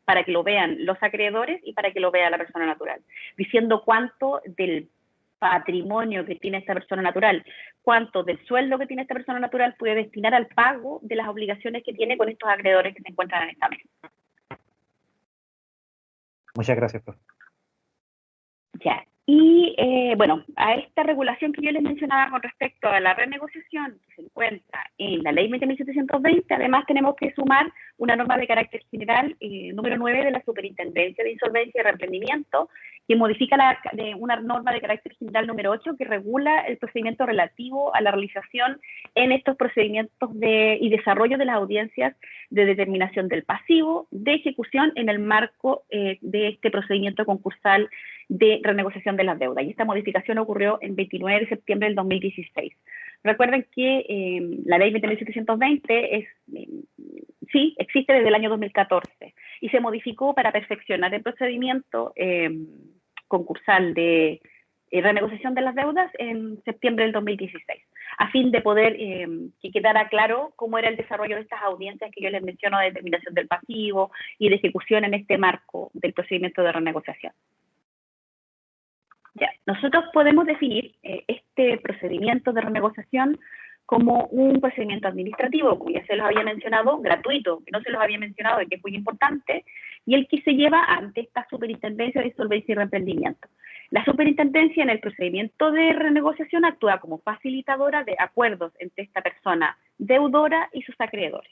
para que lo vean los acreedores y para que lo vea la persona natural, diciendo cuánto del patrimonio que tiene esta persona natural, cuánto del sueldo que tiene esta persona natural puede destinar al pago de las obligaciones que tiene con estos acreedores que se encuentran en esta mesa. Muchas gracias, profe. Ya. Y a esta regulación que yo les mencionaba con respecto a la renegociación que se encuentra en la ley 20.720, además tenemos que sumar una norma de carácter general, número 9 de la Superintendencia de Insolvencia y Reemprendimiento, que modifica una norma de carácter general número 8 que regula el procedimiento relativo a la realización en estos procedimientos y desarrollo de las audiencias de determinación del pasivo de ejecución en el marco de este procedimiento concursal de renegociación de las deudas. Y esta modificación ocurrió el 29 de septiembre del 2016. Recuerden que la ley 20.720 sí, existe desde el año 2014 y se modificó para perfeccionar el procedimiento concursal de renegociación de las deudas en septiembre del 2016, a fin de poder que quedara claro cómo era el desarrollo de estas audiencias que yo les menciono de determinación del pasivo y de ejecución en este marco del procedimiento de renegociación. Ya, nosotros podemos definir este procedimiento de renegociación como un procedimiento administrativo, como ya se los había mencionado, gratuito, que no se los había mencionado y que es muy importante, y el que se lleva ante esta Superintendencia de Insolvencia y Reemprendimiento. La superintendencia en el procedimiento de renegociación actúa como facilitadora de acuerdos entre esta persona deudora y sus acreedores.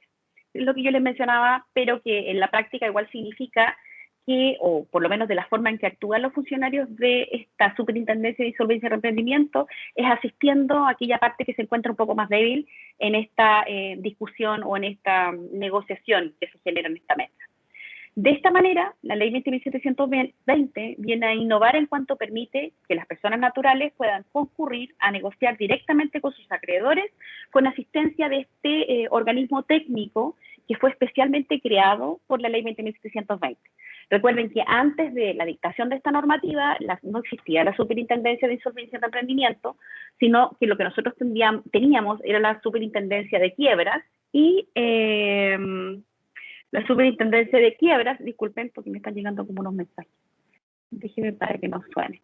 Es lo que yo les mencionaba, pero que en la práctica igual significa que, o por lo menos de la forma en que actúan los funcionarios de esta Superintendencia de Insolvencia y Reemprendimiento, es asistiendo a aquella parte que se encuentra un poco más débil en esta discusión o en esta negociación que se genera en esta mesa. De esta manera, la ley 20.720 viene a innovar en cuanto permite que las personas naturales puedan concurrir a negociar directamente con sus acreedores con asistencia de este organismo técnico que fue especialmente creado por la ley 20.720. Recuerden que antes de la dictación de esta normativa no existía la Superintendencia de Insolvencia y Reemprendimiento, sino que lo que nosotros teníamos era la Superintendencia de Quiebras y la Superintendencia de Quiebras, disculpen porque me están llegando como unos mensajes, déjenme para que no suene.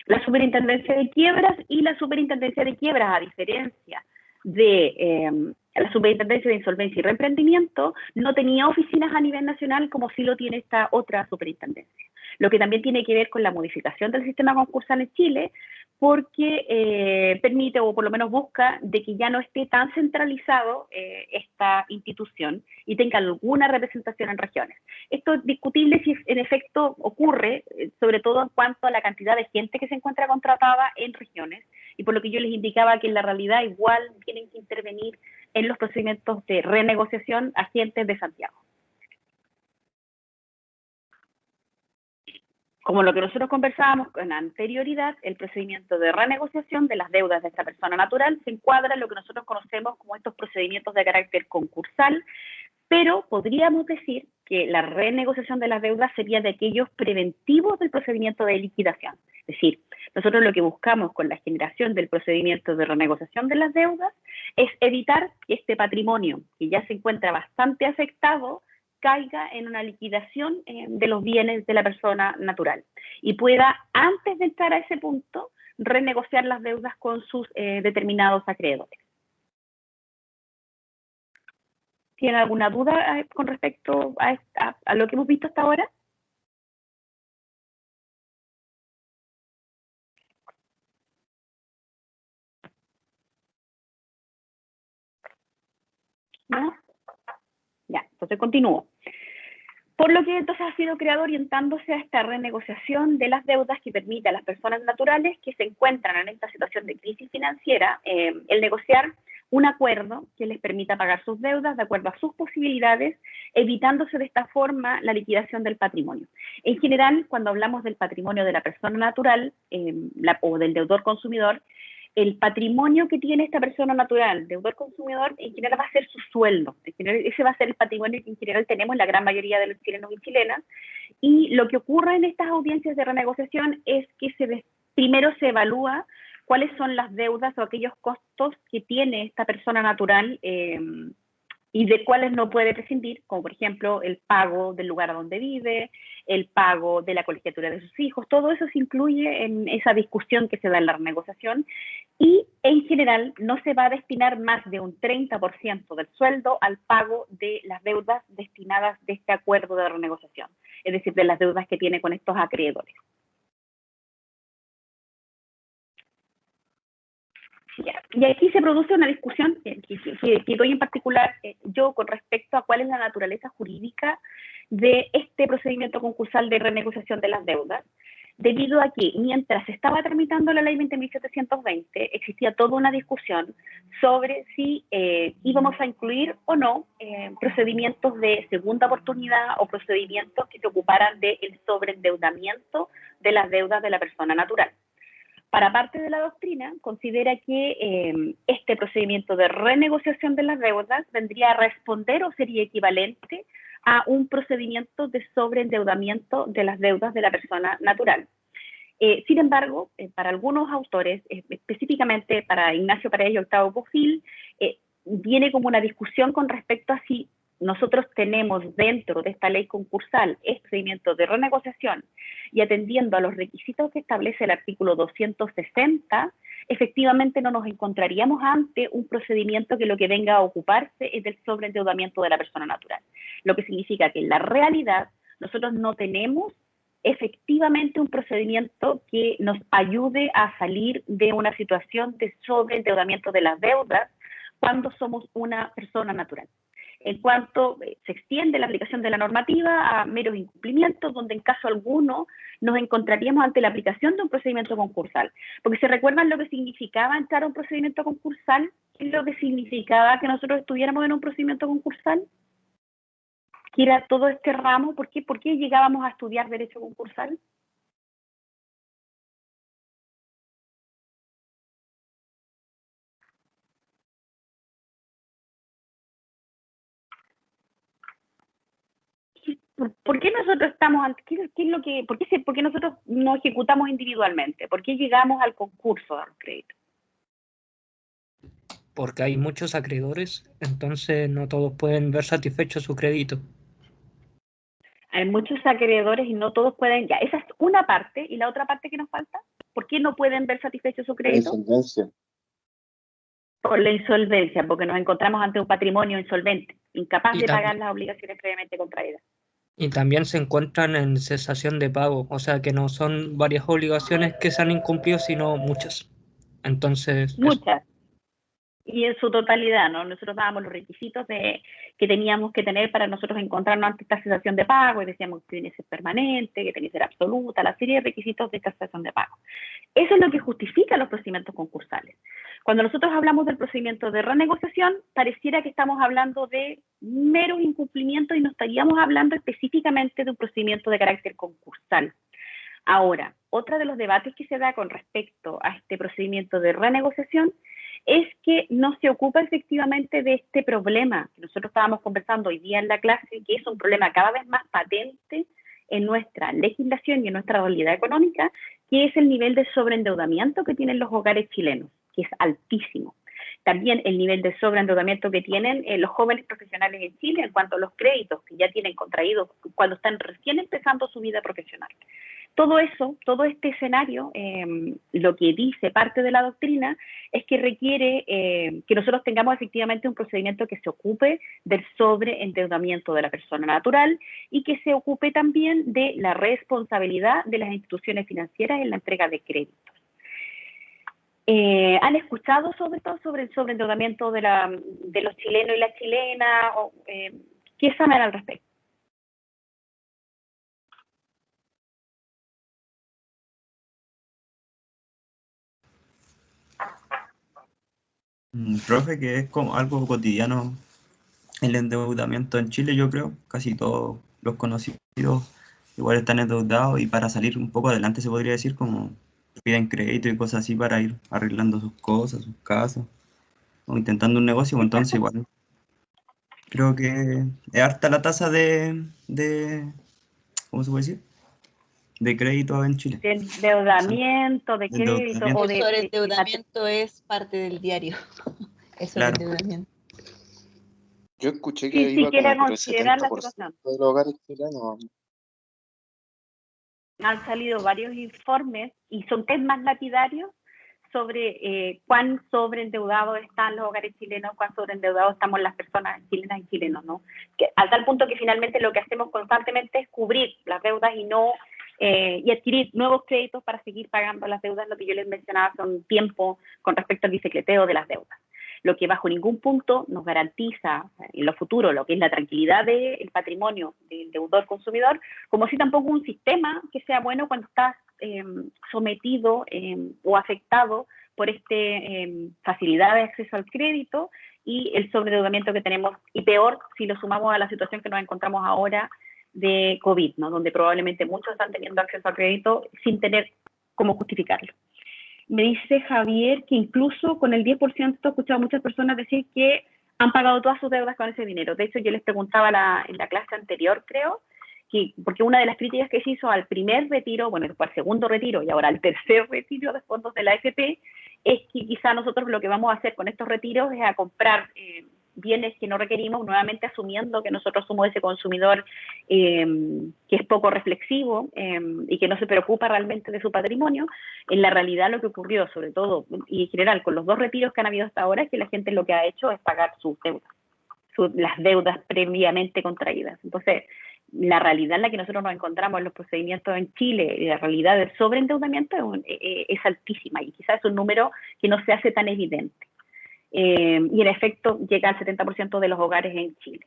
La Superintendencia de Quiebras y la Superintendencia de Quiebras, a diferencia de la Superintendencia de Insolvencia y Reemprendimiento, no tenía oficinas a nivel nacional como sí lo tiene esta otra superintendencia. Lo que también tiene que ver con la modificación del sistema concursal en Chile, porque permite, o por lo menos busca, de que ya no esté tan centralizado esta institución y tenga alguna representación en regiones. Esto es discutible si en efecto ocurre, sobre todo en cuanto a la cantidad de gente que se encuentra contratada en regiones, y por lo que yo les indicaba que en la realidad igual tienen que intervenir en los procedimientos de renegociación agentes de Santiago. Como lo que nosotros conversábamos con anterioridad, el procedimiento de renegociación de las deudas de esta persona natural se encuadra en lo que nosotros conocemos como estos procedimientos de carácter concursal, pero podríamos decir que la renegociación de las deudas sería de aquellos preventivos del procedimiento de liquidación. Es decir, nosotros lo que buscamos con la generación del procedimiento de renegociación de las deudas es evitar que este patrimonio, que ya se encuentra bastante afectado, caiga en una liquidación de los bienes de la persona natural y pueda, antes de entrar a ese punto, renegociar las deudas con sus determinados acreedores. ¿Tienen alguna duda con respecto a lo que hemos visto hasta ahora? ¿No? Ya, entonces continúo. Por lo que entonces ha sido creado orientándose a esta renegociación de las deudas que permite a las personas naturales que se encuentran en esta situación de crisis financiera el negociar un acuerdo que les permita pagar sus deudas de acuerdo a sus posibilidades, evitándose de esta forma la liquidación del patrimonio. En general, cuando hablamos del patrimonio de la persona natural o del deudor consumidor, el patrimonio que tiene esta persona natural, deudor consumidor, en general va a ser su sueldo. En general, ese va a ser el patrimonio que en general tenemos la gran mayoría de los chilenos y chilenas. Y lo que ocurre en estas audiencias de renegociación es que primero se evalúa cuáles son las deudas o aquellos costos que tiene esta persona natural y de cuáles no puede prescindir, como por ejemplo el pago del lugar donde vive, el pago de la colegiatura de sus hijos. Todo eso se incluye en esa discusión que se da en la renegociación y en general no se va a destinar más de un 30% del sueldo al pago de las deudas destinadas de este acuerdo de renegociación, es decir, de las deudas que tiene con estos acreedores. Y aquí se produce una discusión que doy en particular yo con respecto a cuál es la naturaleza jurídica de este procedimiento concursal de renegociación de las deudas, debido a que mientras se estaba tramitando la ley 20.720 existía toda una discusión sobre si íbamos a incluir o no procedimientos de segunda oportunidad o procedimientos que se ocuparan del sobreendeudamiento de las deudas de la persona natural. Para parte de la doctrina, considera que este procedimiento de renegociación de las deudas vendría a responder o sería equivalente a un procedimiento de sobreendeudamiento de las deudas de la persona natural. Sin embargo, para algunos autores, específicamente para Ignacio Paredes y Octavio Bofill, viene como una discusión con respecto a si nosotros tenemos dentro de esta ley concursal este procedimiento de renegociación y atendiendo a los requisitos que establece el artículo 260, efectivamente no nos encontraríamos ante un procedimiento que lo que venga a ocuparse es del sobreendeudamiento de la persona natural. Lo que significa que en la realidad nosotros no tenemos efectivamente un procedimiento que nos ayude a salir de una situación de sobreendeudamiento de las deudas cuando somos una persona natural. en cuanto se extiende la aplicación de la normativa a meros incumplimientos, donde en caso alguno nos encontraríamos ante la aplicación de un procedimiento concursal. Porque se recuerdan lo que significaba entrar a un procedimiento concursal, ¿qué es lo que significaba que nosotros estuviéramos en un procedimiento concursal? ¿Qué era todo este ramo? ¿Por qué llegábamos a estudiar derecho concursal? ¿Por qué nosotros estamos, por qué nosotros no ejecutamos individualmente? ¿Por qué llegamos al concurso de los créditos? Porque hay muchos acreedores, entonces no todos pueden ver satisfecho su crédito. Hay muchos acreedores y no todos pueden, ya, esa es una parte, y la otra parte que nos falta, ¿por qué no pueden ver satisfecho su crédito? Insolvencia. Por la insolvencia, porque nos encontramos ante un patrimonio insolvente, incapaz Y de también- pagar las obligaciones previamente contraídas. Y también se encuentran en cesación de pago, o sea que no son varias obligaciones que se han incumplido, sino muchas. Entonces, Muchas. Y en su totalidad, ¿no? Nosotros dábamos los requisitos que teníamos que tener para nosotros encontrarnos ante esta cesación de pago, y decíamos que tenía que ser permanente, que tenía que ser absoluta, la serie de requisitos de esta cesación de pago. Eso es lo que justifica los procedimientos concursales. Cuando nosotros hablamos del procedimiento de renegociación, pareciera que estamos hablando de meros incumplimientos y no estaríamos hablando específicamente de un procedimiento de carácter concursal. Ahora, otro de los debates que se da con respecto a este procedimiento de renegociación es que no se ocupa efectivamente de este problema que nosotros estábamos conversando hoy día en la clase, que es un problema cada vez más patente en nuestra legislación y en nuestra realidad económica, que es el nivel de sobreendeudamiento que tienen los hogares chilenos, que es altísimo. También el nivel de sobreendeudamiento que tienen los jóvenes profesionales en Chile en cuanto a los créditos que ya tienen contraídos cuando están recién empezando su vida profesional. Todo eso, todo este escenario, lo que dice parte de la doctrina es que requiere que nosotros tengamos efectivamente un procedimiento que se ocupe del sobreendeudamiento de la persona natural y que se ocupe también de la responsabilidad de las instituciones financieras en la entrega de créditos. ¿Han escuchado sobre todo sobre el sobreendeudamiento de los chilenos y las chilenas? ¿Qué saben al respecto? Profe, que es como algo cotidiano el endeudamiento en Chile, yo creo. Casi todos los conocidos igual están endeudados y para salir un poco adelante se podría decir como piden crédito y cosas así para ir arreglando sus cosas, sus casas o intentando un negocio, entonces igual creo que es harta la tasa de ¿cómo se puede decir? De crédito en Chile. De endeudamiento, de crédito o El sobreendeudamiento es parte del diario. Es Claro. sobreendeudamiento. Yo escuché que Sí, iba quiere como por el considerar la 70% situación. de los hogares chilenos. Han salido varios informes y son test más lapidarios sobre cuán sobreendeudados están los hogares chilenos, cuán sobreendeudados estamos las personas chilenas y chilenos, ¿no? Que, a tal punto que finalmente lo que hacemos constantemente es cubrir las deudas y no y adquirir nuevos créditos para seguir pagando las deudas, lo que yo les mencionaba hace un tiempo con respecto al bicicleteo de las deudas. Lo que bajo ningún punto nos garantiza en lo futuro lo que es la tranquilidad del patrimonio del deudor consumidor, como si tampoco un sistema que sea bueno cuando estás sometido o afectado por facilidad de acceso al crédito y el sobreendeudamiento que tenemos, y peor si lo sumamos a la situación que nos encontramos ahora de COVID, ¿no? Donde probablemente muchos están teniendo acceso al crédito sin tener cómo justificarlo. Me dice Javier que incluso con el 10% he escuchado a muchas personas decir que han pagado todas sus deudas con ese dinero. De hecho, yo les preguntaba en la clase anterior, creo, porque una de las críticas que se hizo al primer retiro, bueno, después al segundo retiro y ahora al tercer retiro de fondos de la AFP, es que quizá nosotros lo que vamos a hacer con estos retiros es a comprar bienes que no requerimos, nuevamente asumiendo que nosotros somos ese consumidor que es poco reflexivo y que no se preocupa realmente de su patrimonio. En la realidad lo que ocurrió, sobre todo y en general con los dos retiros que han habido hasta ahora, es que la gente lo que ha hecho es pagar sus deudas, las deudas previamente contraídas. Entonces, la realidad en la que nosotros nos encontramos en los procedimientos en Chile, la realidad del sobreendeudamiento es altísima y quizás es un número que no se hace tan evidente. y en efecto llega al 70% de los hogares en Chile.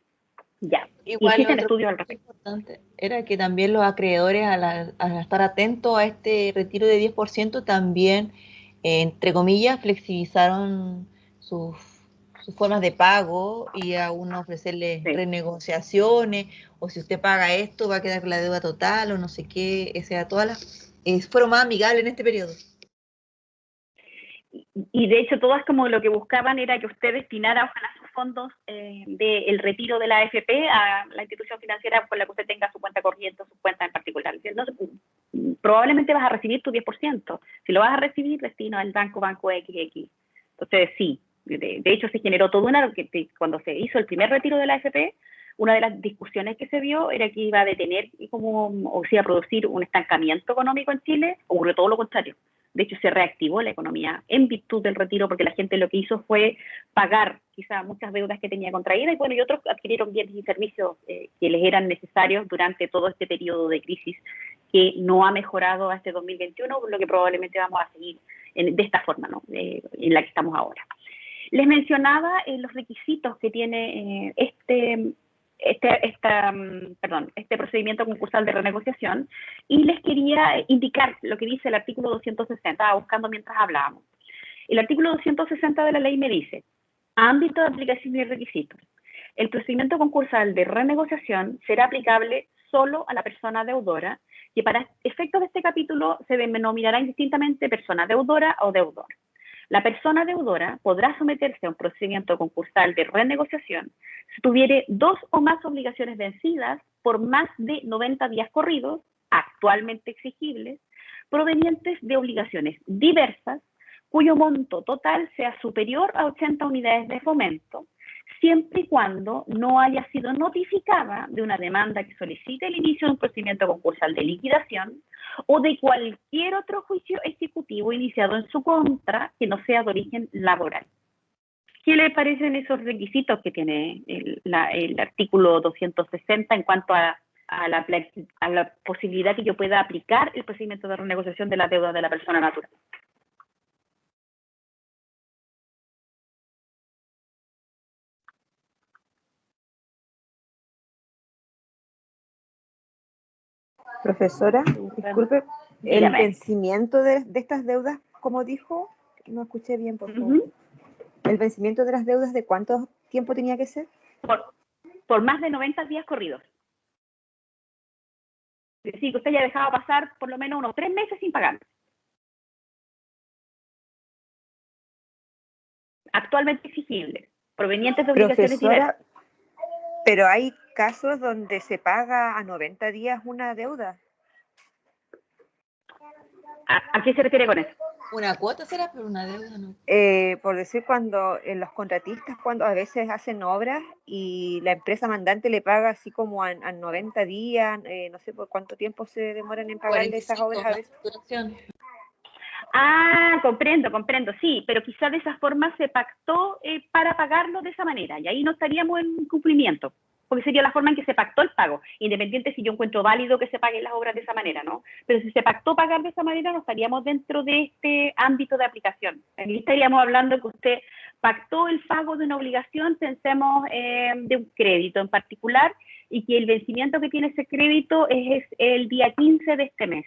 Ya. Igual Existen otro estudios al punto respecto. importante era que también los acreedores, al estar atentos a este retiro de 10%, también, entre comillas, flexibilizaron sus formas de pago y a uno ofrecerles Sí. renegociaciones, o si usted paga esto, va a quedar con la deuda total, o no sé qué, o sea, fueron más amigables en este periodo. Y de hecho todas como lo que buscaban era que usted destinara ojalá sus fondos del retiro de la AFP a la institución financiera con la que usted tenga su cuenta corriente o su cuenta en particular. Entonces, probablemente vas a recibir tu 10%. Si lo vas a recibir, destino al banco XX. Entonces, sí, de hecho se generó todo cuando se hizo el primer retiro de la AFP, una de las discusiones que se vio era que iba a detener o se iba a producir un estancamiento económico en Chile. Ocurrió todo lo contrario. De hecho, se reactivó la economía en virtud del retiro, porque la gente lo que hizo fue pagar quizá muchas deudas que tenía contraídas, y bueno, y otros adquirieron bienes y servicios que les eran necesarios durante todo este periodo de crisis que no ha mejorado hasta 2021, por lo que probablemente vamos a seguir de esta forma, ¿no? En la que estamos ahora. Les mencionaba los requisitos que tiene este procedimiento concursal de renegociación, y les quería indicar lo que dice el artículo 260, estaba buscando mientras hablábamos. El artículo 260 de la ley me dice: ámbito de aplicación y requisitos. El procedimiento concursal de renegociación será aplicable solo a la persona deudora, que para efectos de este capítulo se denominará indistintamente persona deudora o deudor. La persona deudora podrá someterse a un procedimiento concursal de renegociación si tuviere 2 o más obligaciones vencidas por más de 90 días corridos, actualmente exigibles, provenientes de obligaciones diversas, cuyo monto total sea superior a 80 unidades de fomento, siempre y cuando no haya sido notificada de una demanda que solicite el inicio de un procedimiento concursal de liquidación o de cualquier otro juicio ejecutivo iniciado en su contra que no sea de origen laboral. ¿Qué le parecen esos requisitos que tiene el artículo 260 en cuanto a la posibilidad que yo pueda aplicar el procedimiento de renegociación de la deuda de la persona natural? Profesora, disculpe, el Dígame. vencimiento de estas deudas, como dijo, no escuché bien, por favor. ¿El vencimiento de las deudas de cuánto tiempo tenía que ser? Por más de 90 días corridos. Es decir, que usted ya dejaba pasar por lo menos unos 3 meses sin pagar. Actualmente exigibles, provenientes de obligaciones diversas. Profesora, pero hay casos donde se paga a 90 días una deuda. ¿A qué se refiere con eso? ¿Una cuota será, pero una deuda no? Por decir, cuando los contratistas, cuando a veces hacen obras y la empresa mandante le paga así como a 90 días, no sé por cuánto tiempo se demoran en pagarle esas obras a veces. Ah, comprendo, sí, pero quizás de esa forma se pactó para pagarlo de esa manera, y ahí no estaríamos en incumplimiento, porque sería la forma en que se pactó el pago, independiente si yo encuentro válido que se paguen las obras de esa manera, ¿no? Pero si se pactó pagar de esa manera, no estaríamos dentro de este ámbito de aplicación. Aquí estaríamos hablando que usted pactó el pago de una obligación, pensemos de un crédito en particular, y que el vencimiento que tiene ese crédito es el día 15 de este mes.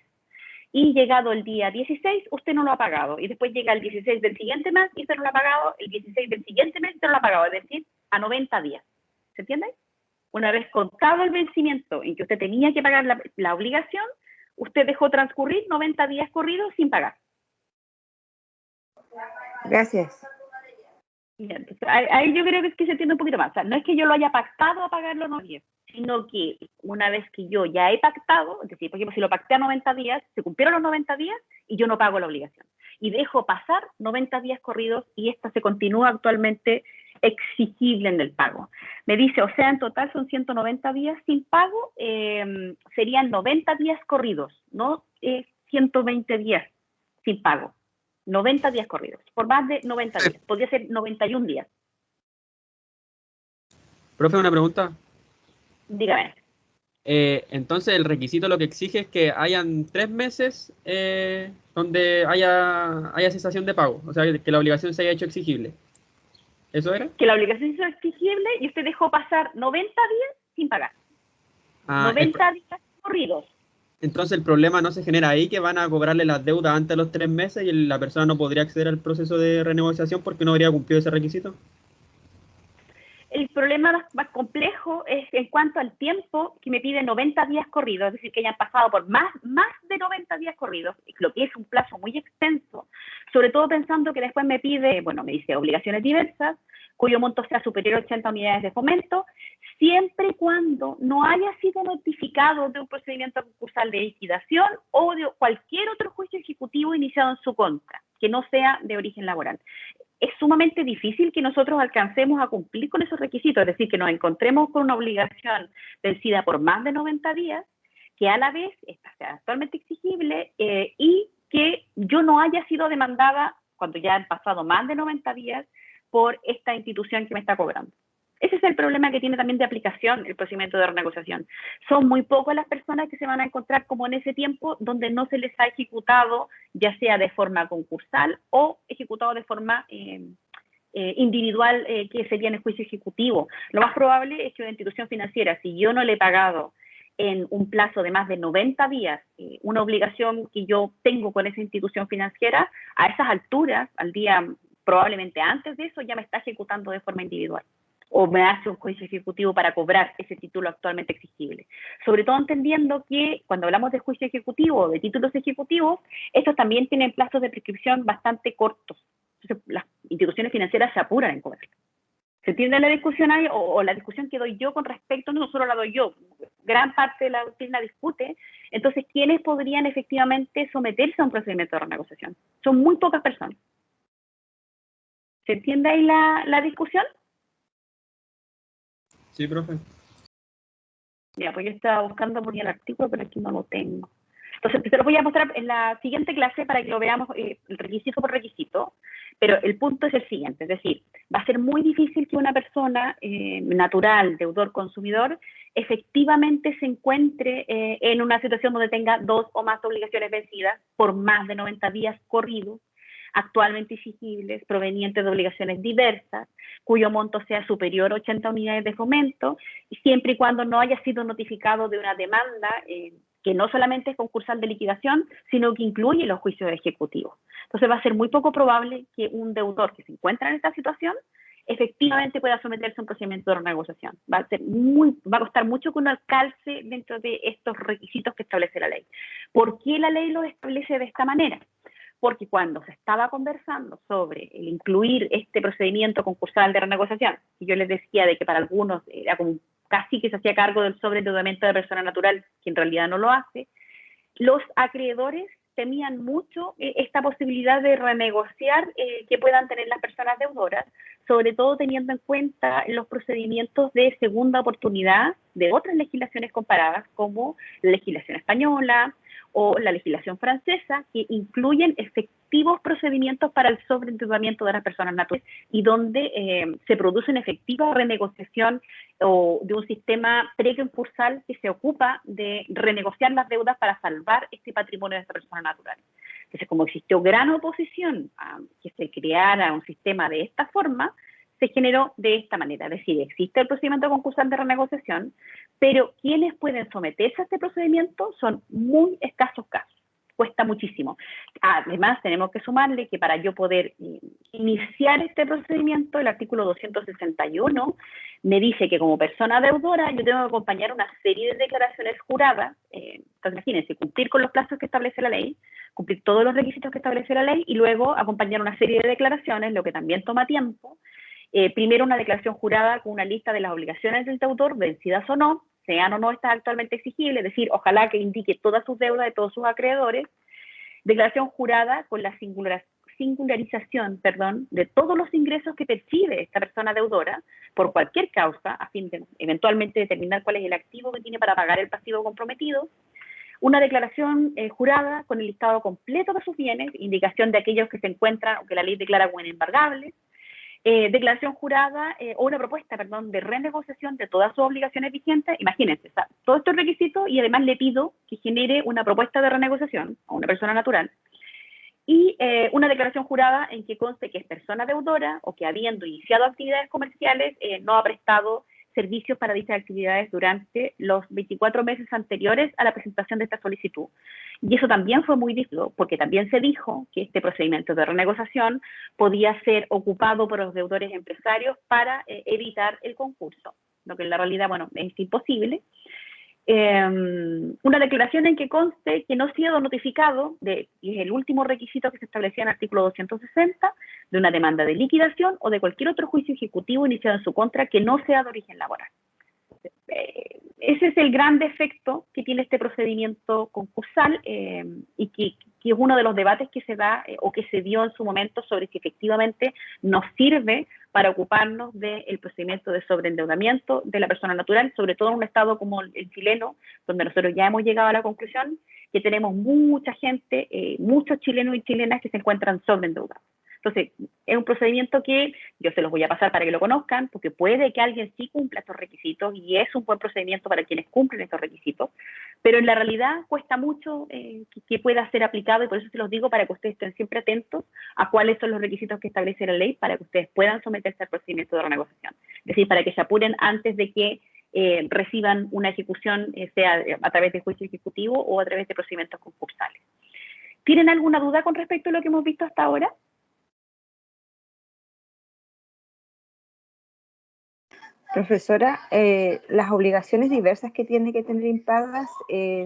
Y llegado el día 16, usted no lo ha pagado. Y después llega el 16 del siguiente mes y usted no lo ha pagado. El 16 del siguiente mes usted no lo ha pagado. Es decir, a 90 días. ¿Se entiende? Una vez contado el vencimiento en que usted tenía que pagar la obligación, usted dejó transcurrir 90 días corridos sin pagar. Gracias. Entonces, ahí yo creo que es que se entiende un poquito más. O sea, no es que yo lo haya pactado a pagarlo no 10, sino que una vez que yo ya he pactado, es decir, por ejemplo, si lo pacté a 90 días, se cumplieron los 90 días y yo no pago la obligación. Y dejo pasar 90 días corridos y esta se continúa actualmente exigible en el pago. Me dice, o sea, en total son 190 días sin pago, serían 90 días corridos, no 120 días sin pago. 90 días corridos, por más de 90 días. Podría ser 91 días. Profe, una pregunta. Dígame. Entonces, el requisito lo que exige es que hayan 3 meses donde haya cesación de pago, o sea, que la obligación se haya hecho exigible. ¿Eso era? Que la obligación es exigible y usted dejó pasar 90 días sin pagar. Ah, 90 días corridos. entonces el problema no se genera ahí, que van a cobrarle las deudas antes de los 3 meses y la persona no podría acceder al proceso de renegociación porque no habría cumplido ese requisito. El problema más complejo es en cuanto al tiempo que me pide 90 días corridos, es decir, que hayan pasado por más de 90 días corridos, lo que es un plazo muy extenso, sobre todo pensando que después me pide, bueno, me dice obligaciones diversas, cuyo monto sea superior a 80 unidades de fomento, siempre y cuando no haya sido notificado de un procedimiento concursal de liquidación o de cualquier otro juicio ejecutivo iniciado en su contra, que no sea de origen laboral. Es sumamente difícil que nosotros alcancemos a cumplir con esos requisitos, es decir, que nos encontremos con una obligación vencida por más de 90 días, que a la vez esta sea actualmente exigible y que yo no haya sido demandada cuando ya han pasado más de 90 días por esta institución que me está cobrando. Ese es el problema que tiene también de aplicación el procedimiento de renegociación. Son muy pocas las personas que se van a encontrar como en ese tiempo donde no se les ha ejecutado, ya sea de forma concursal o ejecutado de forma individual, que sería en el juicio ejecutivo. Lo más probable es que una institución financiera, si yo no le he pagado en un plazo de más de 90 días una obligación que yo tengo con esa institución financiera, a esas alturas, al día probablemente antes de eso, ya me está ejecutando de forma individual o me hace un juicio ejecutivo para cobrar ese título actualmente exigible. Sobre todo entendiendo que cuando hablamos de juicio ejecutivo o de títulos ejecutivos, estos también tienen plazos de prescripción bastante cortos. Entonces, las instituciones financieras se apuran en cobrar. ¿Se entiende la discusión ahí? O la discusión que doy yo con respecto, no solo la doy yo, gran parte de la doctrina discute. Entonces, ¿quiénes podrían efectivamente someterse a un procedimiento de renegociación? Son muy pocas personas. ¿Se entiende ahí la discusión? Sí, profe. Ya, pues yo estaba buscando por el artículo, pero aquí no lo tengo. Entonces, te lo voy a mostrar en la siguiente clase para que lo veamos requisito por requisito, pero el punto es el siguiente, es decir, va a ser muy difícil que una persona natural, deudor, consumidor, efectivamente se encuentre en una situación donde tenga 2 o más obligaciones vencidas por más de 90 días corridos, actualmente exigibles, provenientes de obligaciones diversas, cuyo monto sea superior a 80 unidades de fomento, y siempre y cuando no haya sido notificado de una demanda que no solamente es concursal de liquidación, sino que incluye los juicios ejecutivos. Entonces va a ser muy poco probable que un deudor que se encuentra en esta situación efectivamente pueda someterse a un procedimiento de renegociación. Va a costar mucho que uno calce dentro de estos requisitos que establece la ley. ¿Por qué la ley lo establece de esta manera? Porque cuando se estaba conversando sobre el incluir este procedimiento concursal de renegociación, y yo les decía de que para algunos era como casi que se hacía cargo del sobreendeudamiento de persona natural, que en realidad no lo hace, los acreedores temían mucho esta posibilidad de renegociar que puedan tener las personas deudoras, sobre todo teniendo en cuenta los procedimientos de segunda oportunidad de otras legislaciones comparadas, como la legislación española o la legislación francesa, que incluyen efectivos procedimientos para el sobreendeudamiento de las personas naturales y donde se produce una efectiva renegociación o de un sistema preconcursal que se ocupa de renegociar las deudas para salvar este patrimonio de esta persona natural. Entonces, como existió gran oposición a que se creara un sistema de esta forma, se generó de esta manera, es decir, existe el procedimiento concursal de renegociación, pero quienes pueden someterse a este procedimiento son muy escasos casos, cuesta muchísimo. Además, tenemos que sumarle que para yo poder iniciar este procedimiento, el artículo 261 me dice que como persona deudora yo tengo que acompañar una serie de declaraciones juradas, entonces imagínense, cumplir con los plazos que establece la ley, cumplir todos los requisitos que establece la ley y luego acompañar una serie de declaraciones, lo que también toma tiempo. Primero una declaración jurada con una lista de las obligaciones del deudor, vencidas o no, sean o no estas actualmente exigibles, es decir, ojalá que indique todas sus deudas de todos sus acreedores. Declaración jurada con la singularización de todos los ingresos que percibe esta persona deudora por cualquier causa, a fin de eventualmente determinar cuál es el activo que tiene para pagar el pasivo comprometido. Una declaración jurada con el listado completo de sus bienes, indicación de aquellos que se encuentran o que la ley declara como inembargables. Declaración jurada o una propuesta, de renegociación de todas sus obligaciones vigentes. Imagínense, todos estos requisitos y además le pido que genere una propuesta de renegociación a una persona natural y una declaración jurada en que conste que es persona deudora o que habiendo iniciado actividades comerciales no ha prestado servicios para dichas actividades durante los 24 meses anteriores a la presentación de esta solicitud. Y eso también fue muy difícil, porque también se dijo que este procedimiento de renegociación podía ser ocupado por los deudores empresarios para evitar el concurso, lo que en la realidad, bueno, es imposible. Una declaración en que conste que no ha sido notificado, y es el último requisito que se establecía en el artículo 260, de una demanda de liquidación o de cualquier otro juicio ejecutivo iniciado en su contra que no sea de origen laboral. Ese es el gran defecto que tiene este procedimiento concursal y que es uno de los debates que se da o que se dio en su momento sobre si efectivamente nos sirve para ocuparnos del procedimiento de sobreendeudamiento de la persona natural, sobre todo en un estado como el chileno, donde nosotros ya hemos llegado a la conclusión que tenemos mucha gente, muchos chilenos y chilenas que se encuentran sobreendeudados. Entonces, es un procedimiento que yo se los voy a pasar para que lo conozcan, porque puede que alguien sí cumpla estos requisitos y es un buen procedimiento para quienes cumplen estos requisitos, pero en la realidad cuesta mucho que pueda ser aplicado y por eso se los digo para que ustedes estén siempre atentos a cuáles son los requisitos que establece la ley para que ustedes puedan someterse al procedimiento de renegociación. Es decir, para que se apuren antes de que reciban una ejecución, sea a través de juicio ejecutivo o a través de procedimientos concursales. ¿Tienen alguna duda con respecto a lo que hemos visto hasta ahora? Profesora, las obligaciones diversas que tiene que tener impagas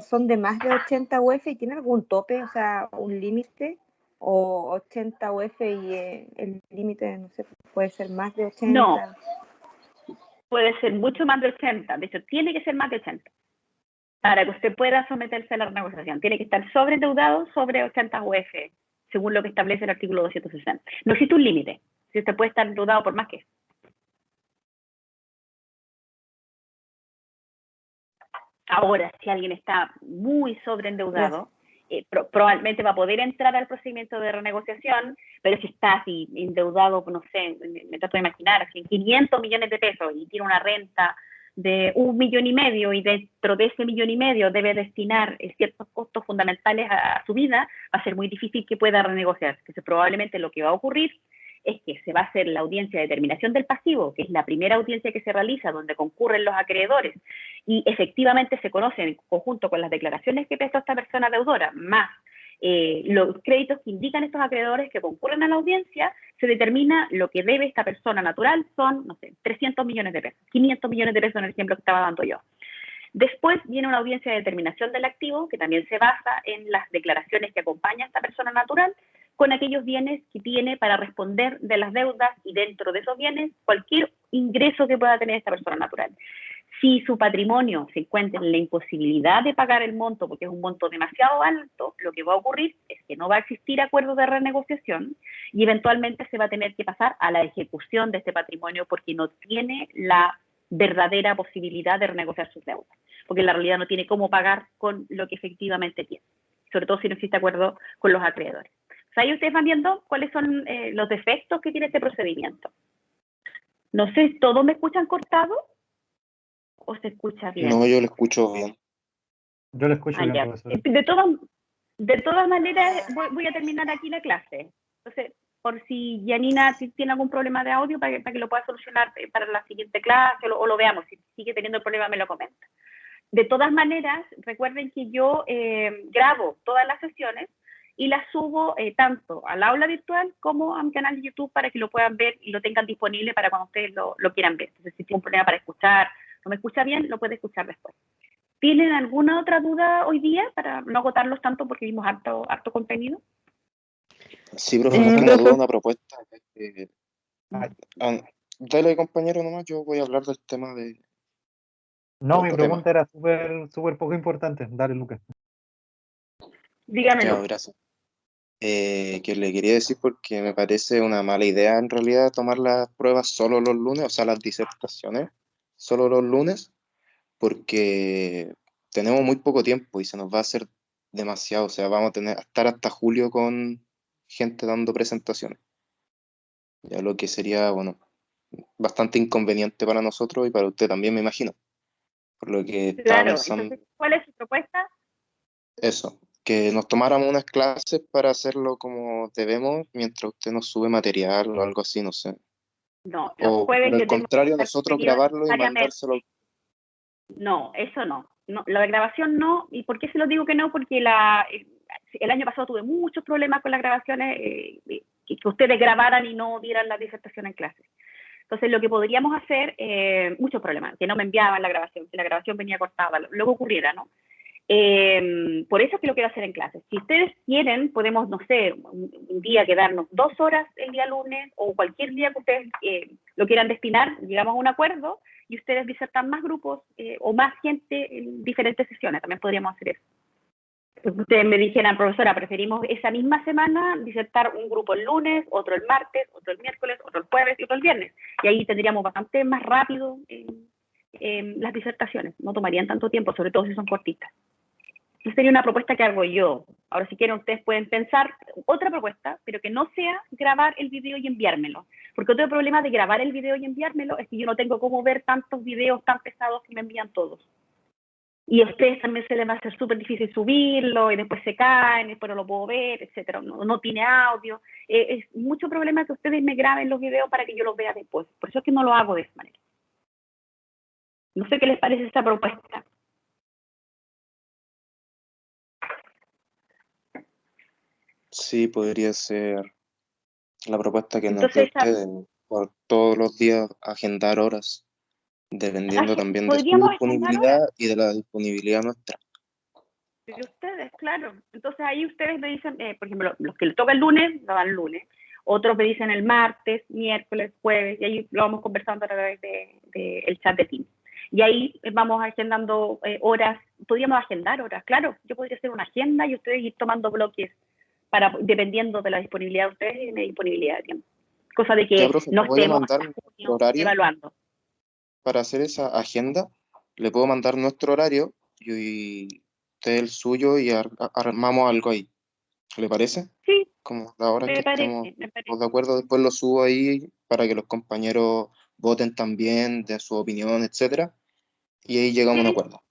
son de más de 80 UF y tiene algún tope, o sea, un límite, o 80 UF y el límite, no sé, puede ser más de 80. No, puede ser mucho más de 80, de hecho tiene que ser más de 80 para que usted pueda someterse a la renegociación. Tiene que estar sobreendeudado sobre 80 UF, según lo que establece el artículo 260. No existe un límite, si usted puede estar endeudado por más que eso. Ahora, si alguien está muy sobreendeudado, probablemente va a poder entrar al procedimiento de renegociación, pero si está así endeudado, no sé, me trato de imaginar, así, 500 millones de pesos y tiene una renta de 1,5 millones y dentro de ese 1,5 millones debe destinar ciertos costos fundamentales a su vida, va a ser muy difícil que pueda renegociar. Entonces, probablemente lo que va a ocurrir es que se va a hacer la audiencia de determinación del pasivo, que es la primera audiencia que se realiza donde concurren los acreedores y efectivamente se conocen en conjunto con las declaraciones que prestó esta persona deudora, más los créditos que indican estos acreedores que concurren a la audiencia, se determina lo que debe esta persona natural, son, no sé, 300 millones de pesos, 500 millones de pesos en el ejemplo que estaba dando yo. Después viene una audiencia de determinación del activo, que también se basa en las declaraciones que acompaña a esta persona natural, con aquellos bienes que tiene para responder de las deudas y dentro de esos bienes cualquier ingreso que pueda tener esta persona natural. Si su patrimonio se encuentra en la imposibilidad de pagar el monto, porque es un monto demasiado alto, lo que va a ocurrir es que no va a existir acuerdo de renegociación y eventualmente se va a tener que pasar a la ejecución de este patrimonio porque no tiene la verdadera posibilidad de renegociar sus deudas, porque en la realidad no tiene cómo pagar con lo que efectivamente tiene, sobre todo si no existe acuerdo con los acreedores. O sea, ahí ustedes van viendo cuáles son los defectos que tiene este procedimiento. No sé, ¿todos me escuchan cortado o se escucha bien? No, yo lo escucho bien. Yo lo escucho bien, ya. profesor. De todas maneras, voy a terminar aquí la clase. Entonces, por si Janina tiene algún problema de audio, para que lo pueda solucionar para la siguiente clase o lo veamos. Si sigue teniendo el problema, me lo comenta. De todas maneras, recuerden que yo grabo todas las sesiones y las subo tanto al aula virtual como a mi canal de YouTube para que lo puedan ver y lo tengan disponible para cuando ustedes lo quieran ver. Entonces, si tiene un problema para escuchar, no me escucha bien, lo puede escuchar después. ¿Tienen alguna otra duda hoy día para no agotarlos tanto porque vimos harto contenido? Sí, profe, más que una duda, una propuesta. Dale, compañero, nomás, yo voy a hablar del tema de... No, mi otro pregunta era súper poco importante. Dale, Lucas. Dígamelo. Ya, gracias. Que le quería decir porque me parece una mala idea en realidad tomar las pruebas solo los lunes, o sea, las disertaciones solo los lunes, porque tenemos muy poco tiempo y se nos va a hacer demasiado, o sea, vamos a estar hasta julio con gente dando presentaciones. Ya lo que sería, bueno, bastante inconveniente para nosotros y para usted también, me imagino. Por lo que estaba Claro, pensando entonces, ¿cuál es su propuesta? eso, que nos tomáramos unas clases para hacerlo como debemos, mientras usted nos sube material o algo así, no sé. No, los O jueves por el yo tengo contrario, que estar nosotros contenido grabarlo y necesariamente. mandárselo. No, eso no. No, la grabación no. ¿Y por qué se lo digo que no? Porque el año pasado tuve muchos problemas con las grabaciones, que ustedes grabaran y no dieran la disertación en clases. Entonces, lo que podríamos hacer, muchos problemas, que no me enviaban la grabación, que la grabación venía cortada, lo que ocurriera, ¿no? Por eso es que lo quiero hacer en clases. Si ustedes quieren, podemos, no sé, un día quedarnos 2 horas el día lunes o cualquier día que ustedes lo quieran destinar, llegamos a un acuerdo y ustedes disertan más grupos o más gente en diferentes sesiones. También podríamos hacer eso. Ustedes me dijeran, profesora, preferimos esa misma semana disertar un grupo el lunes, otro el martes, otro el miércoles, otro el jueves y otro el viernes. Y ahí tendríamos bastante más rápido las disertaciones. No tomarían tanto tiempo, sobre todo si son cortitas. Esa sería una propuesta que hago yo. Ahora, si quieren, ustedes pueden pensar otra propuesta, pero que no sea grabar el video y enviármelo. Porque otro problema de grabar el video y enviármelo es que yo no tengo cómo ver tantos videos tan pesados que me envían todos. Y a ustedes también se les va a hacer súper difícil subirlo, y después se caen, y después no lo puedo ver, etcétera. No tiene audio. Es mucho problema que ustedes me graben los videos para que yo los vea después. Por eso es que no lo hago de esa manera. No sé qué les parece esta propuesta. Sí, podría ser la propuesta que nos dé Entonces, usted, por todos los días agendar horas, dependiendo también de su podríamos agendar disponibilidad horas y de la disponibilidad nuestra. de ustedes, claro. Entonces ahí ustedes me dicen, por ejemplo, los que les toca el lunes, lo dan el lunes. Otros me dicen el martes, miércoles, jueves, y ahí lo vamos conversando a través del chat de Teams. Y ahí vamos agendando horas, podríamos agendar horas, claro, yo podría hacer una agenda y ustedes ir tomando bloques dependiendo de la disponibilidad de ustedes y de mi disponibilidad de tiempo. Cosa de Ya, que profe, no ¿me puede estemos mandar hasta nuestro junio horario evaluando. para hacer esa agenda? Le puedo mandar nuestro horario y usted el suyo y armamos algo ahí. ¿Le parece? Sí, Como la hora que me estemos parece, me parece. todos de acuerdo, después lo subo ahí para que los compañeros voten también de su opinión, etcétera, y ahí llegamos a un Sí, acuerdo.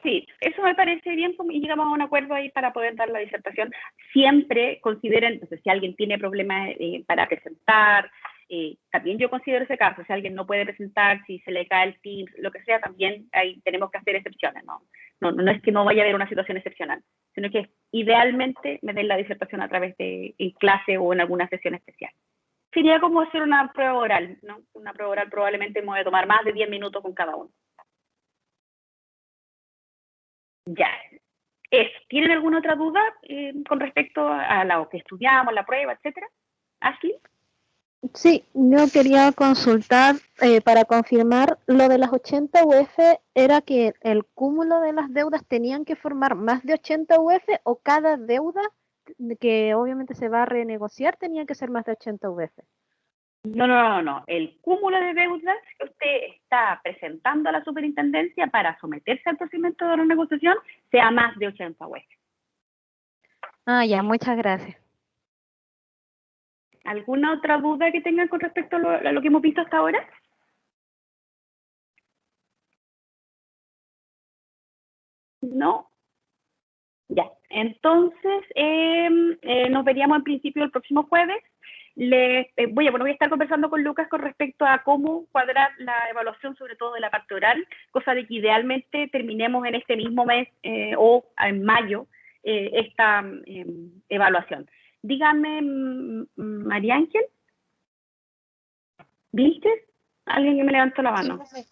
sí, eso me parece bien y llegamos a un acuerdo ahí para poder dar la disertación. Siempre consideren, entonces, si alguien tiene problemas para presentar, también yo considero ese caso, si alguien no puede presentar, si se le cae el Teams, lo que sea, también ahí tenemos que hacer excepciones, ¿no? No es que no vaya a haber una situación excepcional, sino que idealmente me den la disertación a través de en clase o en alguna sesión especial. Sería como hacer una prueba oral, ¿no? Una prueba oral probablemente me voy a tomar más de 10 minutos con cada uno. Ya, eso. ¿Tienen alguna otra duda con respecto a lo que estudiamos, la prueba, etcétera? Ashley. Sí, yo quería consultar para confirmar lo de las 80 UF, ¿era que el cúmulo de las deudas tenían que formar más de 80 UF o cada deuda que obviamente se va a renegociar tenía que ser más de 80 UF? No. El cúmulo de deudas que usted está presentando a la superintendencia para someterse al procedimiento de renegociación sea más de 80 UF. Ah, ya, muchas gracias. ¿Alguna otra duda que tengan con respecto a lo que hemos visto hasta ahora? No. Ya, entonces nos veríamos en principio el próximo jueves. Voy a estar conversando con Lucas con respecto a cómo cuadrar la evaluación, sobre todo de la parte oral, cosa de que idealmente terminemos en este mismo mes o en mayo esta evaluación. Dígame, María Ángel, ¿viste? Alguien que me levantó la mano. Sí,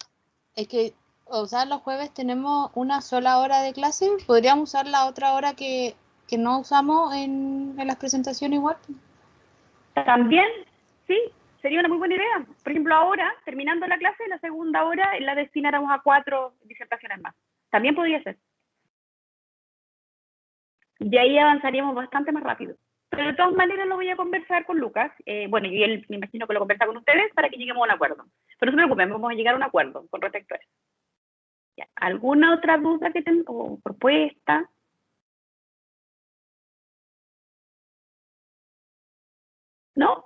es que, o sea, los jueves tenemos una sola hora de clase, podríamos usar la otra hora que no usamos en las presentaciones igual. También, sí, sería una muy buena idea. Por ejemplo, ahora, terminando la clase, la segunda hora la destináramos a 4 disertaciones más. También podría ser. De ahí avanzaríamos bastante más rápido. Pero de todas maneras lo voy a conversar con Lucas. Bueno, y él me imagino que lo conversa con ustedes para que lleguemos a un acuerdo. Pero no se preocupen, vamos a llegar a un acuerdo con respecto a eso. Ya. ¿Alguna otra duda que tenga o propuesta? ¿No?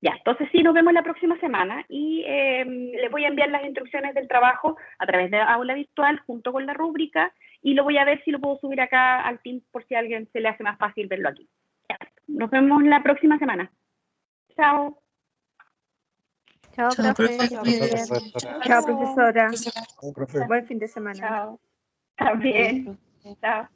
Ya, entonces sí, nos vemos la próxima semana y les voy a enviar las instrucciones del trabajo a través de aula virtual junto con la rúbrica y lo voy a ver si lo puedo subir acá al Teams por si a alguien se le hace más fácil verlo aquí. Ya, nos vemos la próxima semana. Chao. Chao, Chao, profe. profe. Que esté bien. Profesora. Chao, profesora. Chao, profe. Buen fin de semana. Chao. También. Chao.